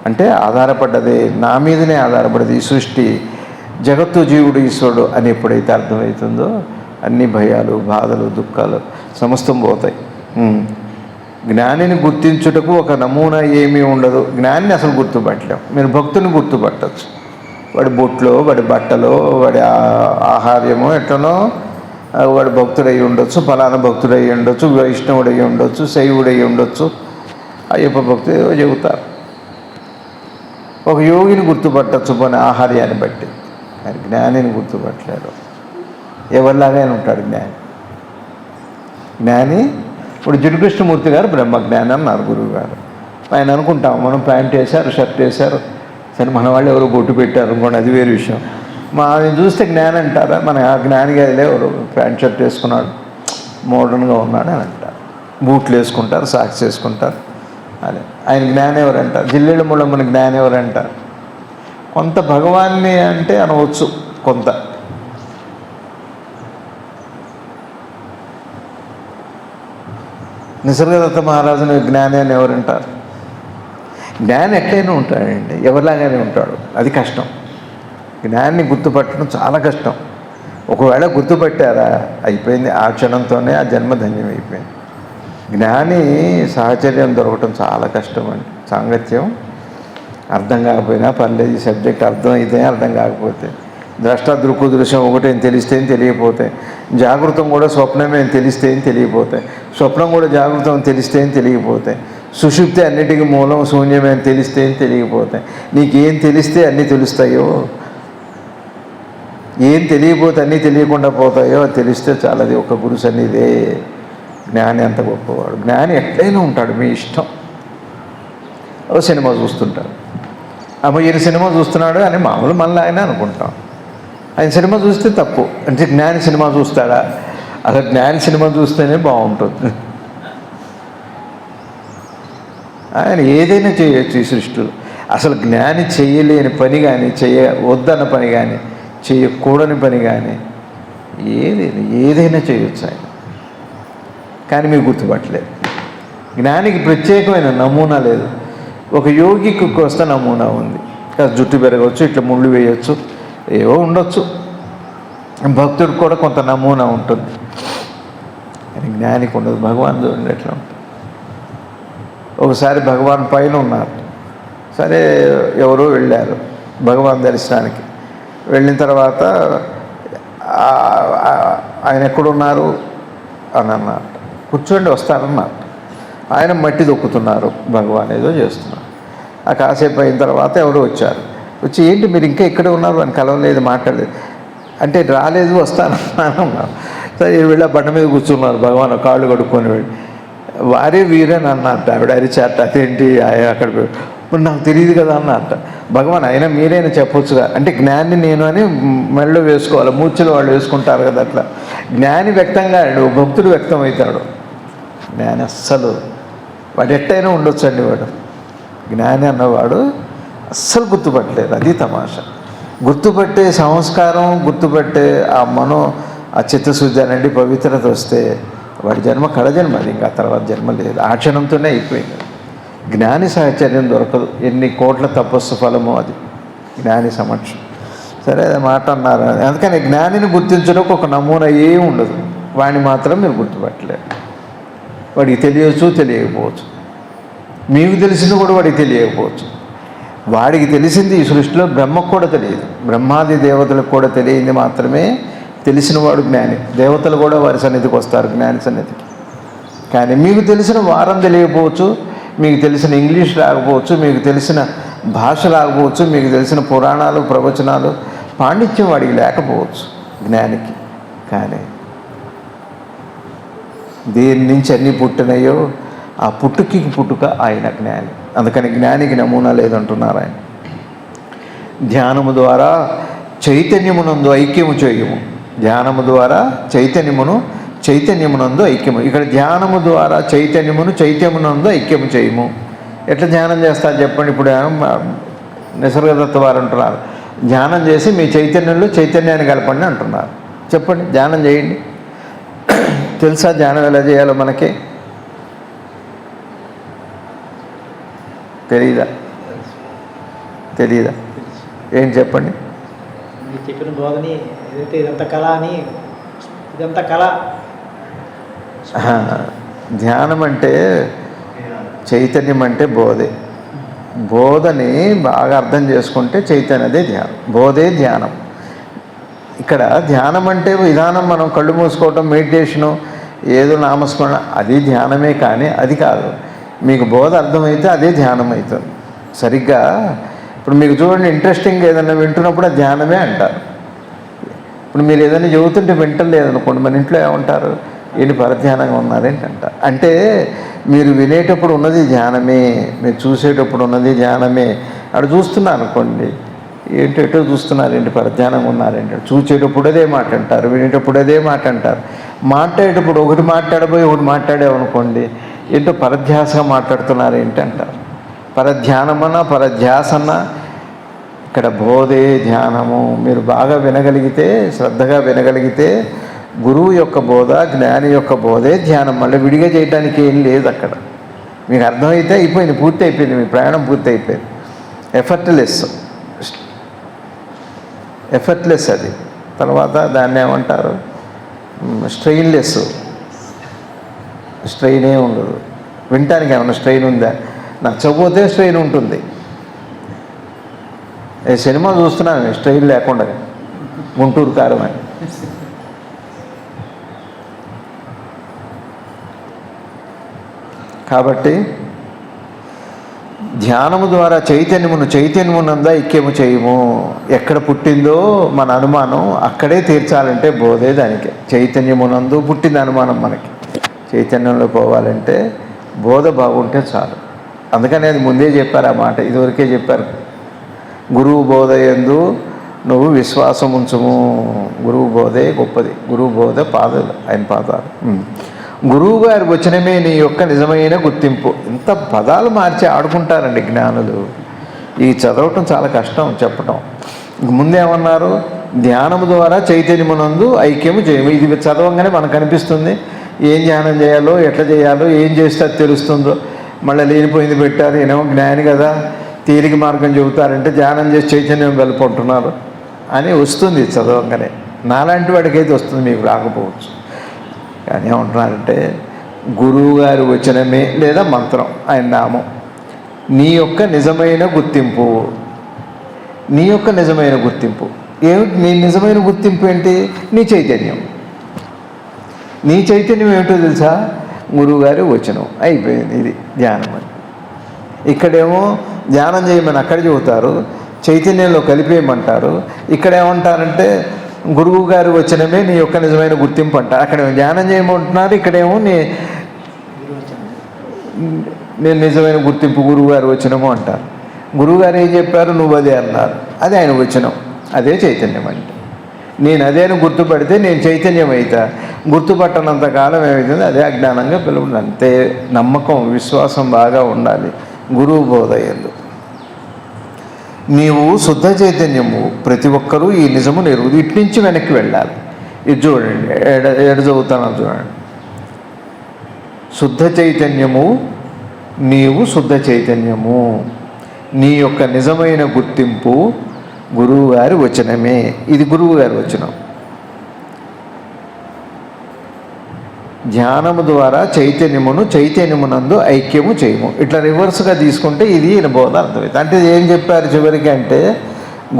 అంటే ఆధారపడ్డదే, నా మీదనే ఆధారపడ్డది ఈ సృష్టి, జగత్తు, జీవుడు, ఈశ్వరుడు అని ఎప్పుడైతే అర్థమవుతుందో అన్ని భయాలు, బాధలు, దుఃఖాలు సమస్తం పోతాయి. జ్ఞానిని గుర్తించుటకు ఒక నమూనా ఏమీ ఉండదు. జ్ఞానిని అసలు గుర్తుపట్టలేం. మీరు భక్తుని గుర్తుపట్టచ్చు. వాడి బొట్లో, వాడి బట్టలో, వాడి ఆహార్యమో ఎట్లనో వాడు భక్తుడై ఉండొచ్చు, ఫలానా భక్తుడై ఉండొచ్చు, వైష్ణవుడై ఉండొచ్చు, శైవుడై ఉండొచ్చు, అయ్యప్ప భక్తుడు ఏదో చెబుతారు. ఒక యోగిని గుర్తుపట్టచ్చు పోనీ ఆహార్యాన్ని బట్టి, కానీ జ్ఞానిని గుర్తుపట్టలేరు. ఎవరిలాగానే ఉంటాడు జ్ఞాని. జ్ఞాని ఇప్పుడు జిడ్డుకృష్ణమూర్తి గారు బ్రహ్మజ్ఞాని అన్నారు గురువు గారు. ఆయన అనుకుంటాం మనం ప్యాంట్ వేశారు, షర్ట్ వేశారు, సరే మన వాళ్ళు ఎవరు బొట్టు పెట్టారు అనుకోండి, అది వేరే విషయం. ఆయన చూస్తే జ్ఞాని అంటారా? మన ఆ జ్ఞానిగా ఎవరు ప్యాంట్ షర్ట్ వేసుకున్నాడు, మోడర్న్గా ఉన్నాడు అని అంటారు. బూట్లు వేసుకుంటారు, సాక్స్ వేసుకుంటారు. అదే ఆయన జ్ఞాని ఎవరంటారు? జిల్లేళ్ళ మూలమ్మని జ్ఞాని ఎవరంటారు? కొంత భగవాన్ని అంటే అనవచ్చు, కొంత నిసర్గదత్త మహారాజుని జ్ఞాని అని ఎవరంటారు? జ్ఞాని ఎట్లయినా ఉంటాడండి, ఎవరిలాగానే ఉంటాడు. అది కష్టం. జ్ఞాన్ని గుర్తుపట్టడం చాలా కష్టం. ఒకవేళ గుర్తుపట్టారా అయిపోయింది, ఆ క్షణంతోనే ఆ జన్మ ధన్యం అయిపోయింది. జ్ఞాని సాహచర్యం దొరకటం చాలా కష్టం అండి. సాంగత్యం అర్థం కాకపోయినా పర్లేదు, ఈ సబ్జెక్ట్ అర్థం అయితే అర్థం కాకపోతే, ద్రష్ట, దృక్కు, దృశ్యం ఒకటే తెలిస్తే తెలియపోతే, జాగృతం కూడా స్వప్నమే తెలిస్తే తెలియపోతాయి, స్వప్నం కూడా జాగృతం తెలిస్తే తెలియపోతాయి, సుషుప్తి అన్నిటికీ మూలం శూన్యమే అని తెలిస్తే తెలియపోతాయి. నీకేం తెలిస్తే అన్నీ తెలుస్తాయో, ఏం తెలియపోతే అన్నీ తెలియకుండా పోతాయో అది తెలిస్తే చాలా. అది ఒక గురు సన్నిధే. జ్ఞాని అంత గొప్పవాడు. జ్ఞాని ఎట్లయినా ఉంటాడు, మీ ఇష్టం. ఓ సినిమా చూస్తుంటాడు, అమ్మ ఈయన సినిమా చూస్తున్నాడు అని మామూలు మళ్ళీ ఆయన అనుకుంటాం. ఆయన సినిమా చూస్తే తప్పు అంటే జ్ఞాని సినిమా చూస్తాడా? అసలు జ్ఞాని సినిమా చూస్తేనే బాగుంటుంది. ఆయన ఏదైనా చేయొచ్చు ఈ సృష్టిలో. అసలు జ్ఞాని చేయలేని పని కానీ, వద్దన్న పని కానీ, చేయకూడని పని కానీ ఏదైనా చేయొచ్చు ఆయన. కానీ మీరు గుర్తుపట్టలేదు. జ్ఞానికి ప్రత్యేకమైన నమూనా లేదు. ఒక యోగికి వస్తే నమూనా ఉంది. జుట్టు పెరగవచ్చు, ఇట్లా ముళ్ళు వేయచ్చు, ఏవో ఉండొచ్చు. భక్తుడికి కూడా కొంత నమూనా ఉంటుంది, కానీ జ్ఞానికి ఉండదు. భగవాన్ చూడండి ఎట్లా ఉంటుంది. ఒకసారి భగవాన్ పైన ఉన్నారు. సరే ఎవరో వెళ్ళారు భగవాన్ దర్శనానికి. వెళ్ళిన తర్వాత ఆయన ఎక్కడున్నారు అని అన్నారు. కూర్చోండి వస్తారన్నారు. ఆయన మట్టి దొక్కుతున్నారు, భగవాన్ ఏదో చేస్తున్నారు. ఆ కాసేపు అయిన తర్వాత ఎవరు వచ్చారు, వచ్చి ఏంటి మీరు ఇంకా ఇక్కడే ఉన్నారు అని కలవలేదు, మాట్లాడలేదు అంటే రాలేదు వస్తాను అన్నారు. సరే వీళ్ళ బండ మీద కూర్చున్నారు, భగవాన్ కాళ్ళు కడుక్కొని వెళ్ళి వారే వీరని అన్నట్ట. ఆవిడ అరిచాట, అదేంటి అక్కడ ఇప్పుడు నాకు తెలియదు కదా అన్నట్ట. భగవాన్ అయినా మీరైనా చెప్పొచ్చుగా, అంటే జ్ఞాని నేను అని మెడలో వేసుకోవాలి, మూర్ఛలో వాళ్ళు వేసుకుంటారు కదా, అట్లా జ్ఞాని వ్యక్తంగా భక్తుడు వ్యక్తం అవుతాడు. జ్ఞాని అస్సలు వాడు ఎట్టయినా ఉండొచ్చండి, వాడు జ్ఞాని అన్నవాడు అస్సలు గుర్తుపట్టలేదు. అది తమాషా. గుర్తుపట్టే సంస్కారం, గుర్తుపట్టే ఆ ఆ చిత్తశుద్ధి అనండి, పవిత్రత వస్తే వాడి జన్మ కడజన్మ, అది ఇంకా తర్వాత జన్మ లేదు, ఆ క్షణంతోనే అయిపోయింది. జ్ఞాని సాహచర్యం దొరకదు, ఎన్ని కోట్ల తపస్సు ఫలమో అది జ్ఞాని సమక్షం. సరే అది మాట అన్నారు. అందుకని జ్ఞానిని గుర్తించడానికి ఒక నమూనా ఏమి ఉండదు, వాడిని మాత్రం మీరు గుర్తుపట్టలేరు. వాడికి తెలియచ్చు, తెలియకపోవచ్చు, మీకు తెలిసింది కూడా వాడికి తెలియకపోవచ్చు. వాడికి తెలిసింది ఈ సృష్టిలో బ్రహ్మకు కూడా తెలియదు, బ్రహ్మాది దేవతలకు కూడా తెలియంది మాత్రమే తెలిసినవాడు జ్ఞాని. దేవతలు కూడా వారి సన్నిధికి వస్తారు, జ్ఞాని సన్నిధికి. కానీ మీకు తెలిసిన వారం తెలియకపోవచ్చు, మీకు తెలిసిన ఇంగ్లీష్ రాకపోవచ్చు, మీకు తెలిసిన భాష రాకపోవచ్చు, మీకు తెలిసిన పురాణాలు ప్రవచనాలు పాండిత్యం వాడికి లేకపోవచ్చు జ్ఞానికి. కానీ దేని నుంచి అన్నీ పుట్టినాయో ఆ పుట్టుకి పుట్టుక ఆయన జ్ఞాని. అందుకని జ్ఞానికి నమూనా లేదంటున్నారు ఆయన. ధ్యానము ద్వారా చైతన్యమునందు ఐక్యము చేయము. ధ్యానము ద్వారా చైతన్యమునందు ఐక్యము. ఇక్కడ ధ్యానము ద్వారా చైతన్యమునందు ఐక్యము చేయము. ఎట్లా ధ్యానం చేస్తారు చెప్పండి. ఇప్పుడు నిసర్గదత్త వారు అంటున్నారు, ధ్యానం చేసి మీ చైతన్యంలో చైతన్యాన్ని కలపండి అంటున్నారు. చెప్పండి, ధ్యానం చేయండి. తెలుసా ధ్యానం ఎలా చేయాలో మనకి? తెలీదా? ఏం చెప్పండి. చెప్పిన బోధని ఏదైతే ఇదంతా కళ అని, ఇదంతా కళ. ధ్యానం అంటే చైతన్యం అంటే బోధే. బోధని బాగా అర్థం చేసుకుంటే చైతన్యదే ధ్యానం, బోధే ధ్యానం. ఇక్కడ ధ్యానం అంటే విధానం మనం కళ్ళు మూసుకోవటం, మెడిటేషను, ఏదో నామస్మరణ, అది ధ్యానమే. కానీ అది కాదు, మీకు బోధ అర్థమైతే అదే ధ్యానం అవుతుంది. సరిగ్గా ఇప్పుడు మీకు చూడండి, ఇంట్రెస్టింగ్ ఏదైనా వింటున్నప్పుడు అది ధ్యానమే అంటారు. ఇప్పుడు మీరు ఏదైనా చెబుతుంటే వింటలేదనుకోండి, మన ఇంట్లో ఏమంటారు, ఏంటి పరధ్యానంగా ఉన్నారేంటి అంటారు. అంటే మీరు వినేటప్పుడు ఉన్నది ధ్యానమే, మీరు చూసేటప్పుడు ఉన్నది ధ్యానమే. అక్కడ చూస్తున్నారు అనుకోండి, ఏంటో చూస్తున్నారు, ఏంటి పరధ్యానంగా ఉన్నారేంటి, చూసేటప్పుడు అదే మాట అంటారు, వినేటప్పుడు అదే మాట అంటారు. మాట్లాడేటప్పుడు ఒకటి మాట్లాడబోయి ఒకటి మాట్లాడామనుకోండి, ఏంటో పరధ్యాసగా మాట్లాడుతున్నారు ఏంటి అంటారు. పరధ్యానమన్నా పరధ్యాసన్నా ఇక్కడ బోధే ధ్యానము. మీరు బాగా వినగలిగితే, శ్రద్ధగా వినగలిగితే గురువు యొక్క బోధ, జ్ఞాని యొక్క బోధే ధ్యానం. మళ్ళీ విడిగా చేయడానికి ఏం లేదు అక్కడ. మీకు అర్థమైతే అయిపోయింది, పూర్తి అయిపోయింది, మీ ప్రయాణం పూర్తి అయిపోయింది. ఎఫర్ట్లెస్ అది. తర్వాత దాన్ని ఏమంటారు, స్ట్రెయిన్లెస్. స్ట్రెయినే ఉండదు. వినటానికి ఏమన్నా స్ట్రెయిన్ ఉందా? నచ్చకపోతే స్ట్రెయిన్ ఉంటుంది. సినిమా చూస్తున్నాను స్ట్రెయిన్ లేకుండా, గుంటూరు కారం అని. కాబట్టి ధ్యానము ద్వారా చైతన్యమునందా ఐక్యము చేయము. ఎక్కడ పుట్టిందో మన అనుమానం అక్కడే తీర్చాలంటే బోధే దానికి. చైతన్యమునందు పుట్టింది అనుమానం మనకి. చైతన్యంలో పోవాలంటే బోధ బాగుంటే చాలు. అందుకని అది ముందే చెప్పారు ఆ మాట, ఇదివరకే చెప్పారు. గురువు బోధ యందు నువ్వు విశ్వాసం ఉంచుము. గురువు బోధే గొప్పది. గురువు బోధ పాదాలు, ఆయన పాదాలు. గురువు గారి వచనమే నీ యొక్క నిజమైన గుర్తింపు. ఇంత పదాలు మార్చి ఆడుకుంటారండి జ్ఞానులు. ఈ చదవటం చాలా కష్టం చెప్పటం. ముందేమన్నారు, ధ్యానము ద్వారా చైతన్యమునందు ఐక్యము చేయము. ఇది చదవంగానే మనకు అనిపిస్తుంది ఏం ధ్యానం చేయాలో, ఎట్లా చేయాలో, ఏం చేస్తే అది తెలుస్తుందో. మళ్ళీ లేనిపోయింది పెట్టారు, ఏమో జ్ఞాని కదా తేలిక మార్గం చెబుతారంటే ధ్యానం చేసి చైతన్యం కలుపుకుంటున్నారు అని వస్తుంది చదవంగానే. నాలాంటి వాడికైతే వస్తుంది, మీకు రాకపోవచ్చు. కానీ ఏమంటున్నారంటే గురువు గారి వచనమే లేదా మంత్రం, ఆయన నామం నీ యొక్క నిజమైన గుర్తింపు. నీ యొక్క నిజమైన గుర్తింపు ఏమిటి? నీ నిజమైన గుర్తింపు ఏంటి? నీ చైతన్యం. నీ చైతన్యం ఏమిటో తెలుసా? గురువుగారి వచనం అయిపోయింది. ఇది ధ్యానం అని. ఇక్కడేమో ధ్యానం చేయమని అక్కడ చెబుతారు, చైతన్యంలో కలిపేయమంటారు. ఇక్కడ ఏమంటారంటే గురువు గారి వచనమే నీ యొక్క నిజమైన గుర్తింపు అంటారు. అక్కడ ధ్యానం చేయమంటున్నారు, ఇక్కడేమో నేను నిజమైన గుర్తింపు గురువు గారి వచనము అంటారు. గురువుగారు ఏం చెప్పారు, నువ్వు అదే అన్నారు. అదే ఆయన వచనం, అదే చైతన్యం అంటే. నేను అదేని గుర్తుపడితే నేను చైతన్యం అవుతా. గుర్తుపట్టనంత కాలం ఏమవుతుంది, అదే అజ్ఞానంగా పిలువడు. అంతే. నమ్మకం, విశ్వాసం బాగా ఉండాలి గురువు బోధ యందు. నీవు శుద్ధ చైతన్యము, ప్రతి ఒక్కరూ ఈ నిజము నెరుగు. ఇటు నుంచి వెనక్కి వెళ్ళాలి. ఇది చూడండి, ఎడ చదువుతాను చూడండి. శుద్ధ చైతన్యము, నీవు శుద్ధ చైతన్యము, నీ యొక్క నిజమైన గుర్తింపు గురువుగారి వచనమే. ఇది గురువుగారి వచనం. ధ్యానము ద్వారా చైతన్యమునందు ఐక్యము చేయము. ఇట్లా రివర్స్గా తీసుకుంటే ఇది ఈయన బోధ అర్థమవుతుంది. అంటే ఏం చెప్పారు చివరికి అంటే,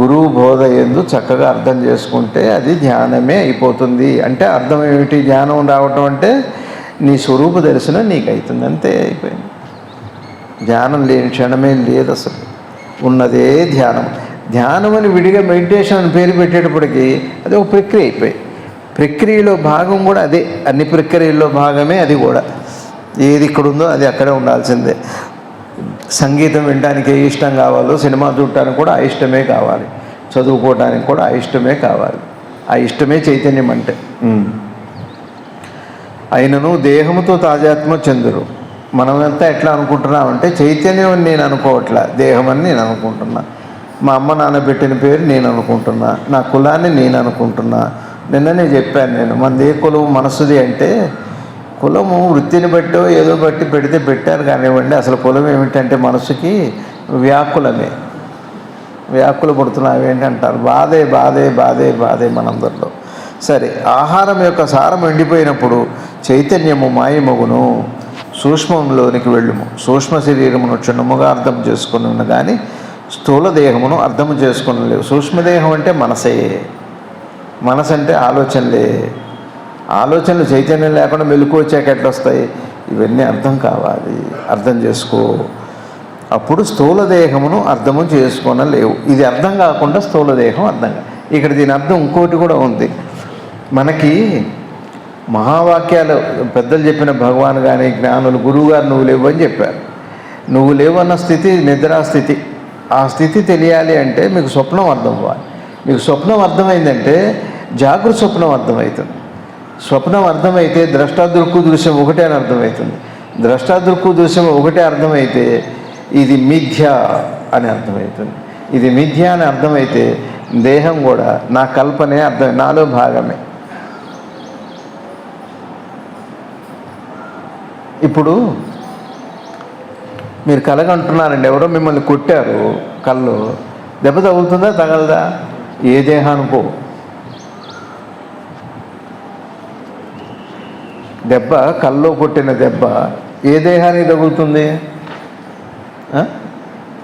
గురువు బోధ యందు చక్కగా అర్థం చేసుకుంటే అది ధ్యానమే అయిపోతుంది. అంటే అర్థం ఏమిటి, ధ్యానం రావటం అంటే నీ స్వరూప దర్శనం నీకు అవుతుంది. అంతే, అయిపోయింది. ధ్యానం లేని క్షణమే లేదు అసలు. ఉన్నదే ధ్యానం. ధ్యానం అని విడిగా మెడిటేషన్ అని పేరు పెట్టేటప్పటికీ అది ఒక ప్రక్రియ అయిపోయి, ప్రక్రియలో భాగం కూడా అదే. అన్ని ప్రక్రియల్లో భాగమే అది కూడా. ఏది ఇక్కడ ఉందో అది అక్కడే ఉండాల్సిందే. సంగీతం వినడానికి ఏ ఇష్టం కావాలో, సినిమా చూడటానికి కూడా ఆ ఇష్టమే కావాలి, చదువుకోవడానికి కూడా ఆ ఇష్టమే కావాలి. ఆ ఇష్టమే చైతన్యం అంటే. అయినను దేహముతో తాజాత్మ చెందురు. మనమంతా ఎట్లా అనుకుంటున్నామంటే చైతన్యం అని నేను అనుకోవట్లా, దేహం అని నేను అనుకుంటున్నా. మా అమ్మ నాన్న పెట్టిన పేరు నేను అనుకుంటున్నా, నా కులాన్ని నేను అనుకుంటున్నా. నిన్ననే చెప్పాను నేను, మనది ఏ కులం మనసుది అంటే, కులము వృత్తిని బట్టో ఏదో బట్టి పెడితే పెట్టారు కానివ్వండి. అసలు కులం ఏమిటంటే మనసుకి వ్యాకులమే. వ్యాకుల పడుతున్నావు ఏంటి అంటారు. బాధే బాధే బాధే బాధే మనందరిలో. సరే, ఆహారం యొక్క సారం ఎండిపోయినప్పుడు చైతన్యము మాయమగును, సూక్ష్మంలోనికి వెళ్ళుము. సూక్ష్మ శరీరమును క్షుణ్ణముగా అర్థం చేసుకుని కానీ స్థూల దేహమును అర్థము చేసుకునలేవు. సూక్ష్మదేహం అంటే మనసే. మనసు అంటే ఆలోచనలే. ఆలోచనలు చైతన్యం లేకుండా మెలకు వచ్చాక ఎట్లా వస్తాయి? ఇవన్నీ అర్థం కావాలి, అర్థం చేసుకో. అప్పుడు స్థూల దేహమును అర్థము చేసుకొనలేవు. ఇది అర్థం కాకుండా స్థూల దేహం అర్థం కాదు. ఇక్కడ దీని అర్థం ఇంకోటి కూడా ఉంది. మనకి మహావాక్యాలు పెద్దలు చెప్పిన భగవాన్ కానీ జ్ఞానులు గురువుగారు నువ్వు లేవు అని చెప్పారు. నువ్వు లేవన్న స్థితి నిద్రాస్థితి. ఆ స్థితి తెలియాలి అంటే మీకు స్వప్నం అర్థం అవ్వాలి. మీకు స్వప్నం అర్థమైందంటే జాగృత స్వప్నం అర్థమవుతుంది. స్వప్నం అర్థమైతే ద్రష్టాదృక్కు దృశ్యం ఒకటే అని అర్థమవుతుంది. ద్రష్టాదృక్కు దృశ్యం ఒకటే అర్థమైతే ఇది మిథ్య అని అర్థమవుతుంది. ఇది మిథ్య అని అర్థమైతే దేహం కూడా నా కల్పనే అర్థం, నాలో భాగమే. ఇప్పుడు మీరు కలగంటున్నారండి, ఎవరో మిమ్మల్ని కొట్టారు, కళ్ళు దెబ్బ తగులుతుందా తగలదా? ఏ దేహానికో దెబ్బ, కల్లో కొట్టిన దెబ్బ ఏ దేహానికి తగులుతుంది?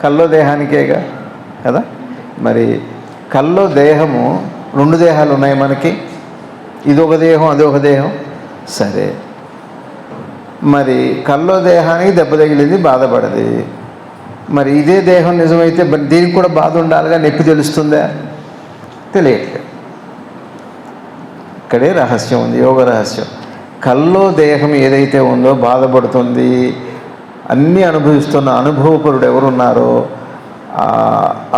కల్లో దేహానికేగా కదా. మరి కల్లో దేహము, రెండు దేహాలు ఉన్నాయి మనకి. ఇదొక దేహం, అదొక దేహం. సరే, మరి కల్లో దేహానికి దెబ్బ తగిలింది, బాధపడది. మరి ఇదే దేహం నిజమైతే దీనికి కూడా బాధ ఉండాలిగా, నొప్పి తెలుస్తుందా? తెలియట్లేదు. ఇక్కడే రహస్యం ఉంది, యోగ రహస్యం. కల్లో దేహం ఏదైతే ఉందో బాధపడుతుంది, అన్నీ అనుభవిస్తున్న అనుభవపరుడు ఎవరున్నారో, ఆ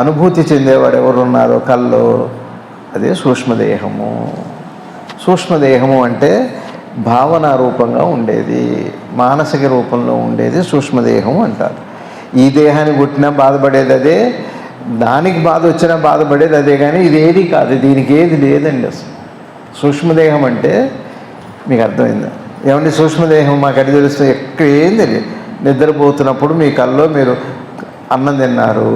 అనుభూతి చెందేవాడు ఎవరున్నారో కల్లో, అదే సూక్ష్మదేహము. సూక్ష్మదేహము అంటే భావన రూపంగా ఉండేది, మానసిక రూపంలో ఉండేది సూక్ష్మదేహం అంటారు. ఈ దేహాన్ని పుట్టినా బాధపడేది అదే, దానికి బాధ వచ్చినా బాధపడేది అదే. కానీ ఇది ఏది కాదు, దీనికి ఏది లేదండి అసలు. సూక్ష్మదేహం అంటే మీకు అర్థమైందా? ఏమంటే సూక్ష్మదేహం మాకు ఎక్కడ తెలుస్తుంది? ఎక్కడ ఏం తెలియదు. నిద్రపోతున్నప్పుడు మీ కల్లో మీరు అన్నం తిన్నారు,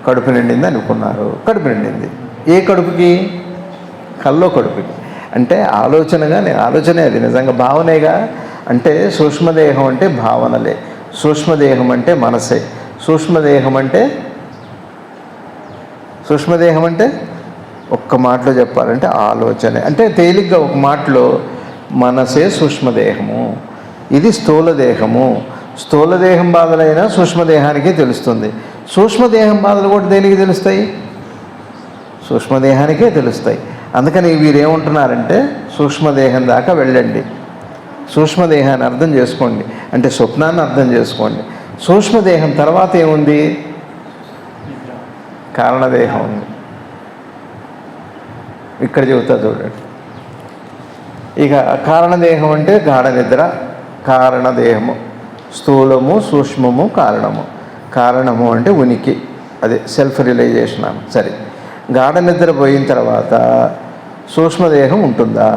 కడుపు నిండింది అనుకున్నారు, కడుపు నిండింది. ఏ కడుపుకి? కల్లో కడుపుకి. అంటే ఆలోచనే అది నిజంగా భావనేగా. అంటే సూక్ష్మదేహం అంటే భావనలే, సూక్ష్మదేహం అంటే మనసే. సూక్ష్మదేహం అంటే ఒక్క మాటలో చెప్పాలంటే ఆలోచనే. అంటే తేలిగ్గా ఒక మాటలో మనసే సూక్ష్మదేహము. ఇది స్థూలదేహము. స్థూలదేహం బాధలైనా సూక్ష్మదేహానికే తెలుస్తుంది. సూక్ష్మదేహం బాధలు కూడా దేనికి తెలుస్తాయి? సూక్ష్మదేహానికే తెలుస్తాయి. అందుకని వీరేమంటున్నారంటే సూక్ష్మదేహం దాకా వెళ్ళండి, సూక్ష్మదేహాన్ని అర్థం చేసుకోండి, అంటే స్వప్నాన్ని అర్థం చేసుకోండి. సూక్ష్మదేహం తర్వాత ఏముంది? కారణదేహం ఉంది. ఇక్కడ చెబుతా చూడండి. ఇక కారణదేహం అంటే గాఢ నిద్ర, కారణదేహము, స్థూలము, సూక్ష్మము, కారణము. కారణము అంటే ఉనికి, అదే సెల్ఫ్ రియలైజేషన్ అని. సరే, గాఢ నిద్ర పోయిన తర్వాత సూక్ష్మదేహం ఉంటుందా?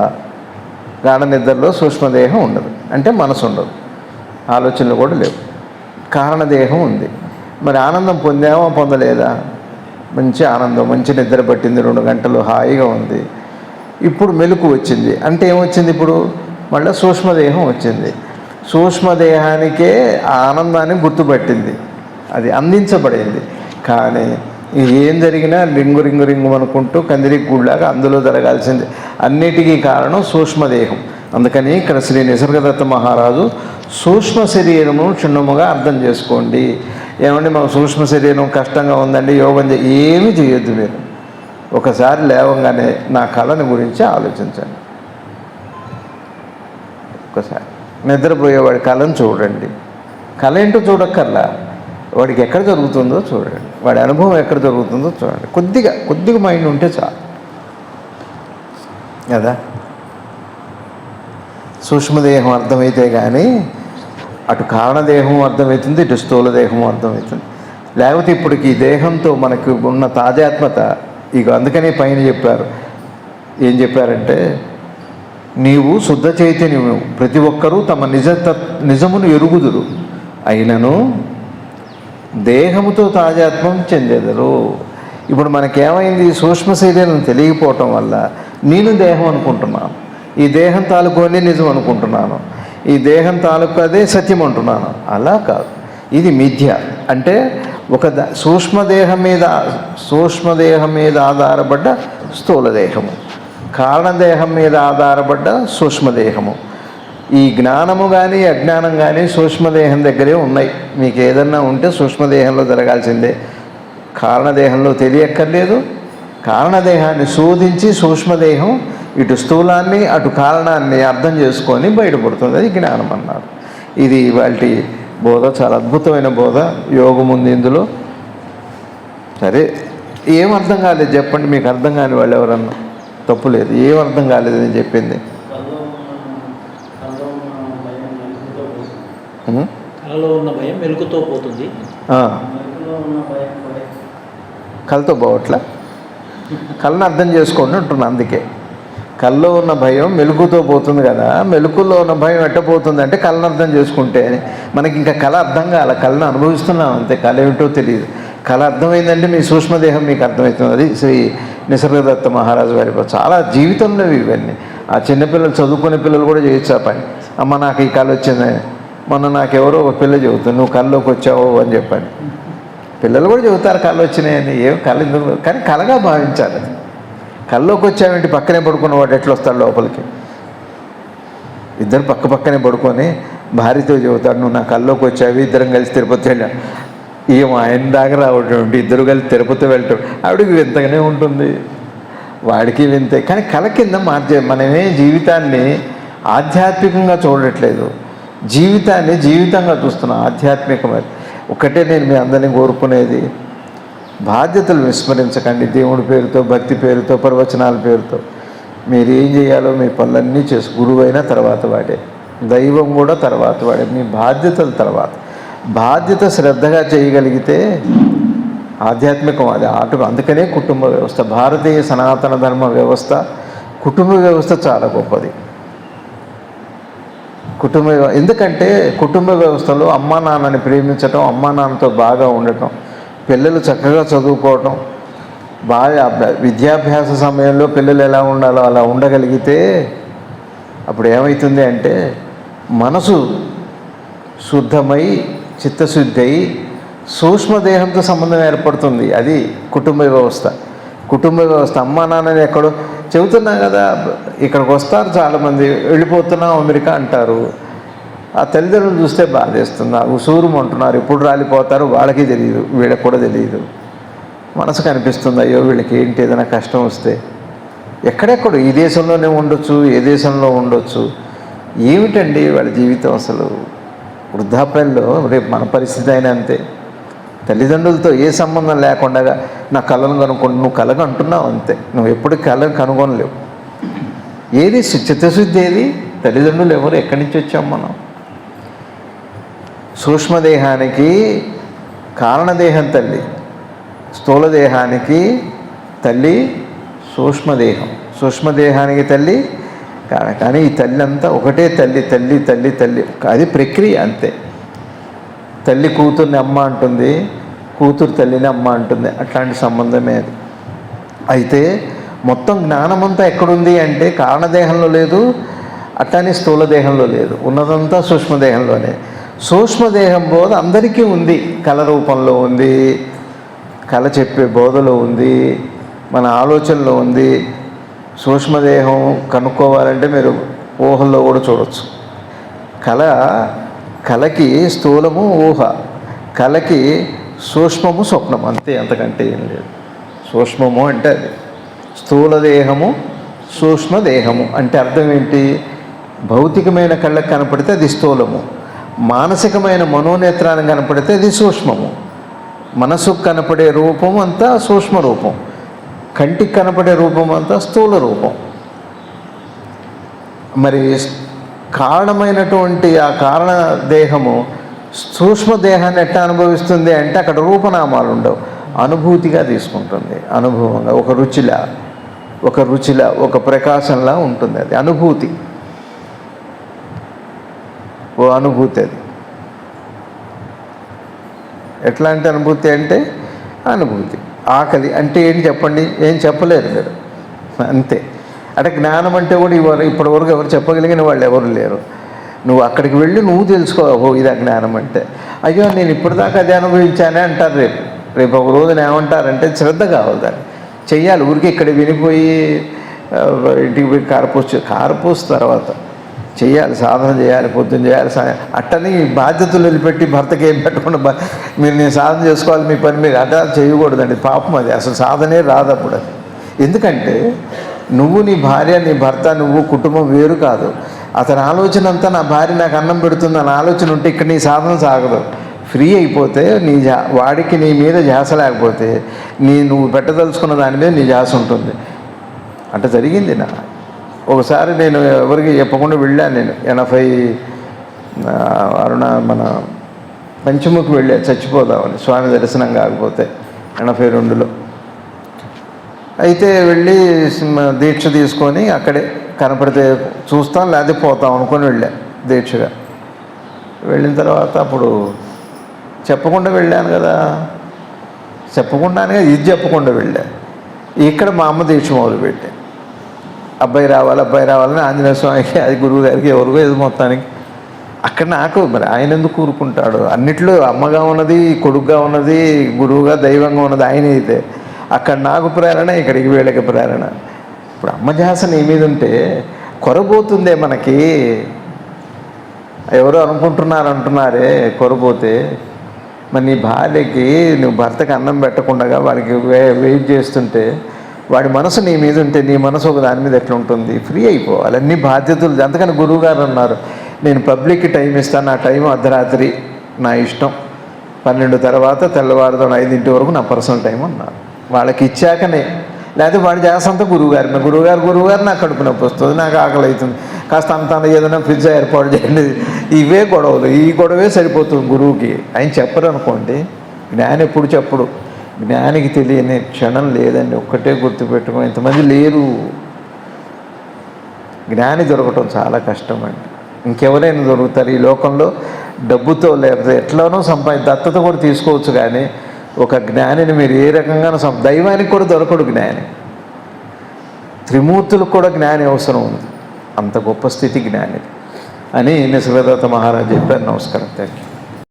గాఢ నిద్రలో సూక్ష్మదేహం ఉండదు, అంటే మనసు ఉండదు, ఆలోచనలు కూడా లేవు. కారణదేహం ఉంది. మరి ఆనందం పొందామో పొందలేదా? మంచి ఆనందం, మంచి నిద్ర పట్టింది, 2 గంటలు హాయిగా ఉంది. ఇప్పుడు మెలకు వచ్చింది అంటే ఏమొచ్చింది? ఇప్పుడు మళ్ళీ సూక్ష్మదేహం వచ్చింది. సూక్ష్మదేహానికే ఆ ఆనందాన్ని గుర్తుపట్టింది, అది అందించబడింది. కానీ ఏం జరిగినా రింగు రింగు రింగు అనుకుంటూ కందిరికి గుళ్ళాగా అందులో జరగాల్సింది. అన్నిటికీ కారణం సూక్ష్మదేహం. అందుకని ఇక్కడ శ్రీ నిసర్గదత్త మహారాజు సూక్ష్మ శరీరము క్షుణ్ణముగా అర్థం చేసుకోండి. ఏమండి మాకు సూక్ష్మ శరీరం కష్టంగా ఉందండి, యోగం ఏమీ చేయొద్దు. మీరు ఒకసారి లేవంగానే నా కళని గురించి ఆలోచించండి. ఒక్కసారి నిద్రపోయేవాడి కళను చూడండి. కళ ఏంటో చూడక్కర్లా, వాడికి ఎక్కడ జరుగుతుందో చూడండి, వాడి అనుభవం ఎక్కడ జరుగుతుందో చూడండి. కొద్దిగా మైండ్ ఉంటే చాలు కదా. సూక్ష్మదేహం అర్థమైతే కానీ అటు కారణదేహం అర్థమవుతుంది, ఇటు స్థూలదేహం అర్థమవుతుంది. లేకపోతే ఇప్పటికి ఈ దేహంతో మనకు ఉన్న తాజాత్మత ఇక అందుకనే పైన చెప్పారు. ఏం చెప్పారంటే, నీవు శుద్ధ చైతన్యము, ప్రతి ఒక్కరూ తమ నిజమును ఎరుగుదురు, అయినను దేహముతో తాజాత్మం చెందెదరు. ఇప్పుడు మనకేమైంది? సూక్ష్మ శరీరం తెలియకపోవటం వల్ల నేను దేహం అనుకుంటున్నాను, ఈ దేహం తాలూకునే నిజం అనుకుంటున్నాను, ఈ దేహం తాలూకు అదే సత్యం అంటున్నాను. అలా కాదు, ఇది మిథ్య. అంటే ఒక సూక్ష్మదేహం మీద ఆధారపడ్డ స్థూలదేహము, కారణదేహం మీద ఆధారపడ్డ సూక్ష్మదేహము. ఈ జ్ఞానము కానీ అజ్ఞానం కానీ సూక్ష్మదేహం దగ్గరే ఉన్నాయి. మీకు ఏదన్నా ఉంటే సూక్ష్మదేహంలో జరగాల్సిందే, కారణదేహంలో తెలియక్కర్లేదు. కారణదేహాన్ని శోధించి సూక్ష్మదేహం ఇటు స్థూలాన్ని అటు కారణాన్ని అర్థం చేసుకొని బయటపడుతుంది. అది జ్ఞానం అన్నారు. ఇది వాటి బోధ, చాలా అద్భుతమైన బోధ. యోగం ఉంది ఇందులో. సరే, ఏం అర్థం కాలేదు చెప్పండి, మీకు అర్థం కాని వాళ్ళు ఎవరన్నా? తప్పు లేదు, ఏం అర్థం కాలేదు నేను చెప్పింది. కళలో ఉన్న భయం మెలుకుతో పోతుంది, కళ్ళతో పోవట్లా. కళ్ళను అర్థం చేసుకోండి అంటున్నా. అందుకే కళ్ళలో ఉన్న భయం మెలుకుతో పోతుంది కదా. మెలుకుల్లో ఉన్న భయం ఎట్టపోతుంది అంటే కళ్ళను అర్థం చేసుకుంటే. మనకి ఇంకా కళ అర్థం కాల, కళను అనుభవిస్తున్నాం అంతే. కళ ఏమిటో తెలియదు. కళ అర్థమైందంటే మీ సూక్ష్మదేహం మీకు అర్థమవుతుంది. అది శ్రీ నిసర్గదత్త మహారాజు వారి చాలా జీవితంలో ఇవన్నీ. ఆ చిన్నపిల్లలు, చదువుకునే పిల్లలు కూడా చేయొచ్చు ఆ పని. అమ్మ నాకు ఈ కళ వచ్చిందని. మొన్న నాకెవరో ఒక పిల్ల చెబుతుంది, నువ్వు కళ్ళలోకి వచ్చావు అని చెప్పాను. పిల్లలు కూడా చెబుతారు కళ్ళు వచ్చినాయని. ఏం కళ ఎందుకు, కానీ కళగా భావించాలి. అది కళ్ళలోకి వచ్చావేంటి, పక్కనే పడుకున్న వాడు ఎట్లా వస్తాడు లోపలికి? ఇద్దరు పక్కనే పడుకొని భార్యతో చెబుతాడు, నువ్వు నా కళ్ళలోకి వచ్చావి, ఇద్దరం కలిసి తిరుపతి వెళ్ళాం. ఏం ఆయన దాకా రావటం, ఇద్దరు కలిసి తిరుపతి వెళ్ళటం, ఆవిడికి వింతగానే ఉంటుంది, వాడికి వింతే. కానీ కళ కింద మనమే జీవితాన్ని ఆధ్యాత్మికంగా చూడట్లేదు, జీవితాన్ని జీవితంగా చూస్తున్నాం, ఆధ్యాత్మికమైన. ఒకటే నేను మీ అందరినీ కోరుకునేది, బాధ్యతలు విస్మరించకండి. దేవుడి పేరుతో, భక్తి పేరుతో, ప్రవచనాల పేరుతో మీరు ఏం చేయాలో మీ పనులన్నీ గురువైన తర్వాత వాడే, దైవం కూడా తర్వాత వాడే, మీ బాధ్యతల తర్వాత. బాధ్యత శ్రద్ధగా చేయగలిగితే ఆధ్యాత్మికం అది అందుకనే కుటుంబ వ్యవస్థ, భారతీయ సనాతన ధర్మ వ్యవస్థ, కుటుంబ వ్యవస్థ చాలా గొప్పది. ఎందుకంటే కుటుంబ వ్యవస్థలో అమ్మా నాన్నని ప్రేమించటం, అమ్మా నాన్నతో బాగా ఉండటం, పిల్లలు చక్కగా చదువుకోవటం, బాగా విద్యాభ్యాస సమయంలో పిల్లలు ఎలా ఉండాలో అలా ఉండగలిగితే అప్పుడు ఏమవుతుంది అంటే మనసు శుద్ధమై చిత్తశుద్ధి అయి సూక్ష్మదేహంతో సంబంధం ఏర్పడుతుంది. అది కుటుంబ వ్యవస్థ. కుటుంబ వ్యవస్థ అమ్మా నాన్నని ఎక్కడో చెబుతున్నా కదా, ఇక్కడికి వస్తారు చాలామంది, వెళ్ళిపోతున్నాం అమెరికా అంటారు. ఆ తల్లిదండ్రులు చూస్తే బాధేస్తుంది. ఆ ఉసూరు అంటున్నారు, ఎప్పుడు రాలిపోతారో వాళ్ళకి తెలియదు, వీళ్ళకి కూడా తెలియదు. మనసుకు అనిపిస్తుంది, అయ్యో వీళ్ళకి ఏంటి ఏదైనా కష్టం వస్తే. ఎక్కడెక్కడ ఈ దేశంలోనే ఉండొచ్చు, ఏ దేశంలో ఉండొచ్చు, ఏమిటండి వాళ్ళ జీవితం అసలు. వృద్ధాప్యంలో రేపు మన పరిస్థితి అయినా అంతే. తల్లిదండ్రులతో ఏ సంబంధం లేకుండా నా కళను కనుక్కుంటు, నువ్వు కళ అంటున్నావు అంతే, నువ్వు ఎప్పుడు కళను కనుగొనలేవు. ఏది చిత్తశుద్ధి ఏది? తల్లిదండ్రులు ఎవరు? ఎక్కడి నుంచి వచ్చాం మనం? సూక్ష్మదేహానికి కారణదేహం తల్లి, స్థూలదేహానికి తల్లి సూక్ష్మదేహం. సూక్ష్మదేహానికి తల్లి కానీ ఈ తల్లి అంతా ఒకటే తల్లి. తల్లి తల్లి తల్లి అది ప్రక్రియ అంతే. తల్లి కూతుర్ని అమ్మ అంటుంది, కూతురు తల్లిని అమ్మ అంటుంది, అట్లాంటి సంబంధమే అది. అయితే మొత్తం జ్ఞానమంతా ఎక్కడుంది అంటే కారణదేహంలో లేదు, అట్లానే స్థూలదేహంలో లేదు, ఉన్నదంతా సూక్ష్మదేహంలోనే. సూక్ష్మదేహం బోధ అందరికీ ఉంది, కళ రూపంలో ఉంది, కళ చెప్పే బోధలో ఉంది, మన ఆలోచనలో ఉంది. సూక్ష్మదేహం కనుక్కోవాలంటే మీరు ఊహల్లో కూడా చూడవచ్చు. కళకి స్థూలము ఊహ, కళకి సూక్ష్మము స్వప్నం, అంతే, అంతకంటే ఏం లేదు. సూక్ష్మము అంటే అది, స్థూలదేహము సూక్ష్మదేహము అంటే అర్థం ఏంటి? భౌతికమైన కళ్ళకు కనపడితే అది స్థూలము, మానసికమైన మనోనేత్రానికి కనపడితే అది సూక్ష్మము. మనసుకు కనపడే రూపం అంతా సూక్ష్మ రూపం, కంటికి కనపడే రూపం అంతా స్థూల రూపం. మరి కారణమైనటువంటి ఆ కారణ దేహము సూక్ష్మదేహాన్ని ఎట్లా అనుభవిస్తుంది అంటే అక్కడ రూపనామాలు ఉండవు, అనుభూతిగా తీసుకుంటుంది, అనుభవంగా, ఒక రుచిలా ఒక ప్రకాశంలా ఉంటుంది. అది అనుభూతి, ఓ అనుభూతి. అది ఎట్లాంటి అనుభూతి అంటే అనుభూతి. ఆకలి అంటే ఏంటి చెప్పండి? ఏం చెప్పలేరు మీరు, అంతే. అంటే జ్ఞానం అంటే కూడా ఇప్పటివరకు ఎవరు చెప్పగలిగిన వాళ్ళు ఎవరు లేరు. నువ్వు అక్కడికి వెళ్ళి నువ్వు తెలుసుకో, ఓ ఇదా జ్ఞానం అంటే. అయ్యో నేను ఇప్పటిదాకా అది అనుభవించానే అంటారు. రేపు ఒక రోజున ఏమంటారంటే శ్రద్ధ కావాలి, దాన్ని చెయ్యాలి. ఊరికి ఇక్కడ వినిపోయి ఇంటికి పోయి కారపోసు తర్వాత చెయ్యాలి, సాధన చేయాలి, పొద్దున్న చేయాలి, అట్టని బాధ్యతలు వదిలిపెట్టి భర్తకి ఏం పెట్టకుండా మీరు నేను సాధన చేసుకోవాలి, మీ పని మీరు అట్లా చేయకూడదండి. పాపం అది అసలు సాధనే రాదు అప్పుడు. అది ఎందుకంటే నువ్వు, నీ భార్య, నీ భర్త, నువ్వు, కుటుంబం వేరు కాదు. అతని ఆలోచన అంతా నా భార్య నాకు అన్నం పెడుతుంది అని ఆలోచన ఉంటే ఇక్కడ నీ సాధన సాగదు. ఫ్రీ అయిపోతే వాడికి నీ మీద ధ్యాస లేకపోతే నువ్వు పెట్టదలుచుకున్న దాని మీద నీ ధ్యాస ఉంటుంది. అంటే జరిగింది నా ఒకసారి, నేను ఎవరికి చెప్పకుండా వెళ్ళాను. నేను 80 మన పంచముఖి వెళ్ళా చచ్చిపోదామని, స్వామి దర్శనం కాకపోతే 82లో. అయితే వెళ్ళి దీక్ష తీసుకొని అక్కడే కనపడితే చూస్తాం, లేకపోతే పోతాం అనుకొని వెళ్ళా దీక్షగా. వెళ్ళిన తర్వాత అప్పుడు చెప్పకుండా వెళ్ళాను కదా, చెప్పకుండానే ఇది చెప్పకుండా వెళ్ళా. ఇక్కడ మా అమ్మ దీక్ష మొదలుపెట్టా. అబ్బాయి రావాలని ఆంజనేయ స్వామికి, అది గురువు గారికి, ఎవరికో ఏదో మొత్తానికి. అక్కడ నాకు మరి ఆయన ఎందుకు కూరుకుంటాడు? అన్నిట్లో అమ్మగా ఉన్నది, కొడుకుగా ఉన్నది, గురువుగా, దైవంగా ఉన్నది ఆయన అయితే. అక్కడ నాకు ప్రేరణ, ఇక్కడికి వీళ్ళకి ప్రేరణ. ఇప్పుడు అమ్మ ధ్యాస నీ మీద ఉంటే కొరబోతుందే మనకి. ఎవరో అంటున్నారే కొరబోతే. మరి నీ భార్యకి నువ్వు భర్తకి అన్నం పెట్టకుండా వాడికి వెయిట్ చేస్తుంటే వాడి మనసు నీ మీద ఉంటే నీ మనసు ఒక దాని మీద ఎట్లా ఉంటుంది? ఫ్రీ అయిపోవాలి, అన్ని బాధ్యతలు. అందుకని గురువుగారు అన్నారు, నేను పబ్లిక్కి టైం ఇస్తాను, నా టైం అర్ధరాత్రి నా ఇష్టం, 12 తర్వాత తెల్లవారుతో 5 వరకు నా పర్సనల్ టైం అన్నారు. వాళ్ళకి ఇచ్చాకనే, లేకపోతే వాడి చేసంతా గురువుగారు నాకు కడుపు నొప్పి వస్తుంది, నాకు ఆకలి అవుతుంది, కాస్త అంత ఏదైనా ఫ్రిడ్జ్ ఏర్పాటు చేయండి. ఇవే గొడవలు, ఈ గొడవే సరిపోతుంది గురువుకి. ఆయన చెప్పరు అనుకోండి, జ్ఞాని ఎప్పుడు చెప్పడు. జ్ఞానికి తెలియని క్షణం లేదండి, ఒక్కటే గుర్తుపెట్టుకుని. ఇంతమంది లేరు. జ్ఞాని దొరకటం చాలా కష్టం అండి. ఇంకెవరైనా దొరుకుతారు ఈ లోకంలో? డబ్బుతో లేకపోతే ఎట్లానో దత్తత కూడా తీసుకోవచ్చు, కానీ ఒక జ్ఞానిని మీరు ఏ రకంగానూ దైవానికి కూడా దొరకడు జ్ఞాని. త్రిమూర్తులకు కూడా జ్ఞాని అవసరం ఉంది, అంత గొప్ప స్థితి జ్ఞాని అని నిసర్గదత్త మహారాజ్ చెప్పారు. నమస్కారం, థ్యాంక్ యూ.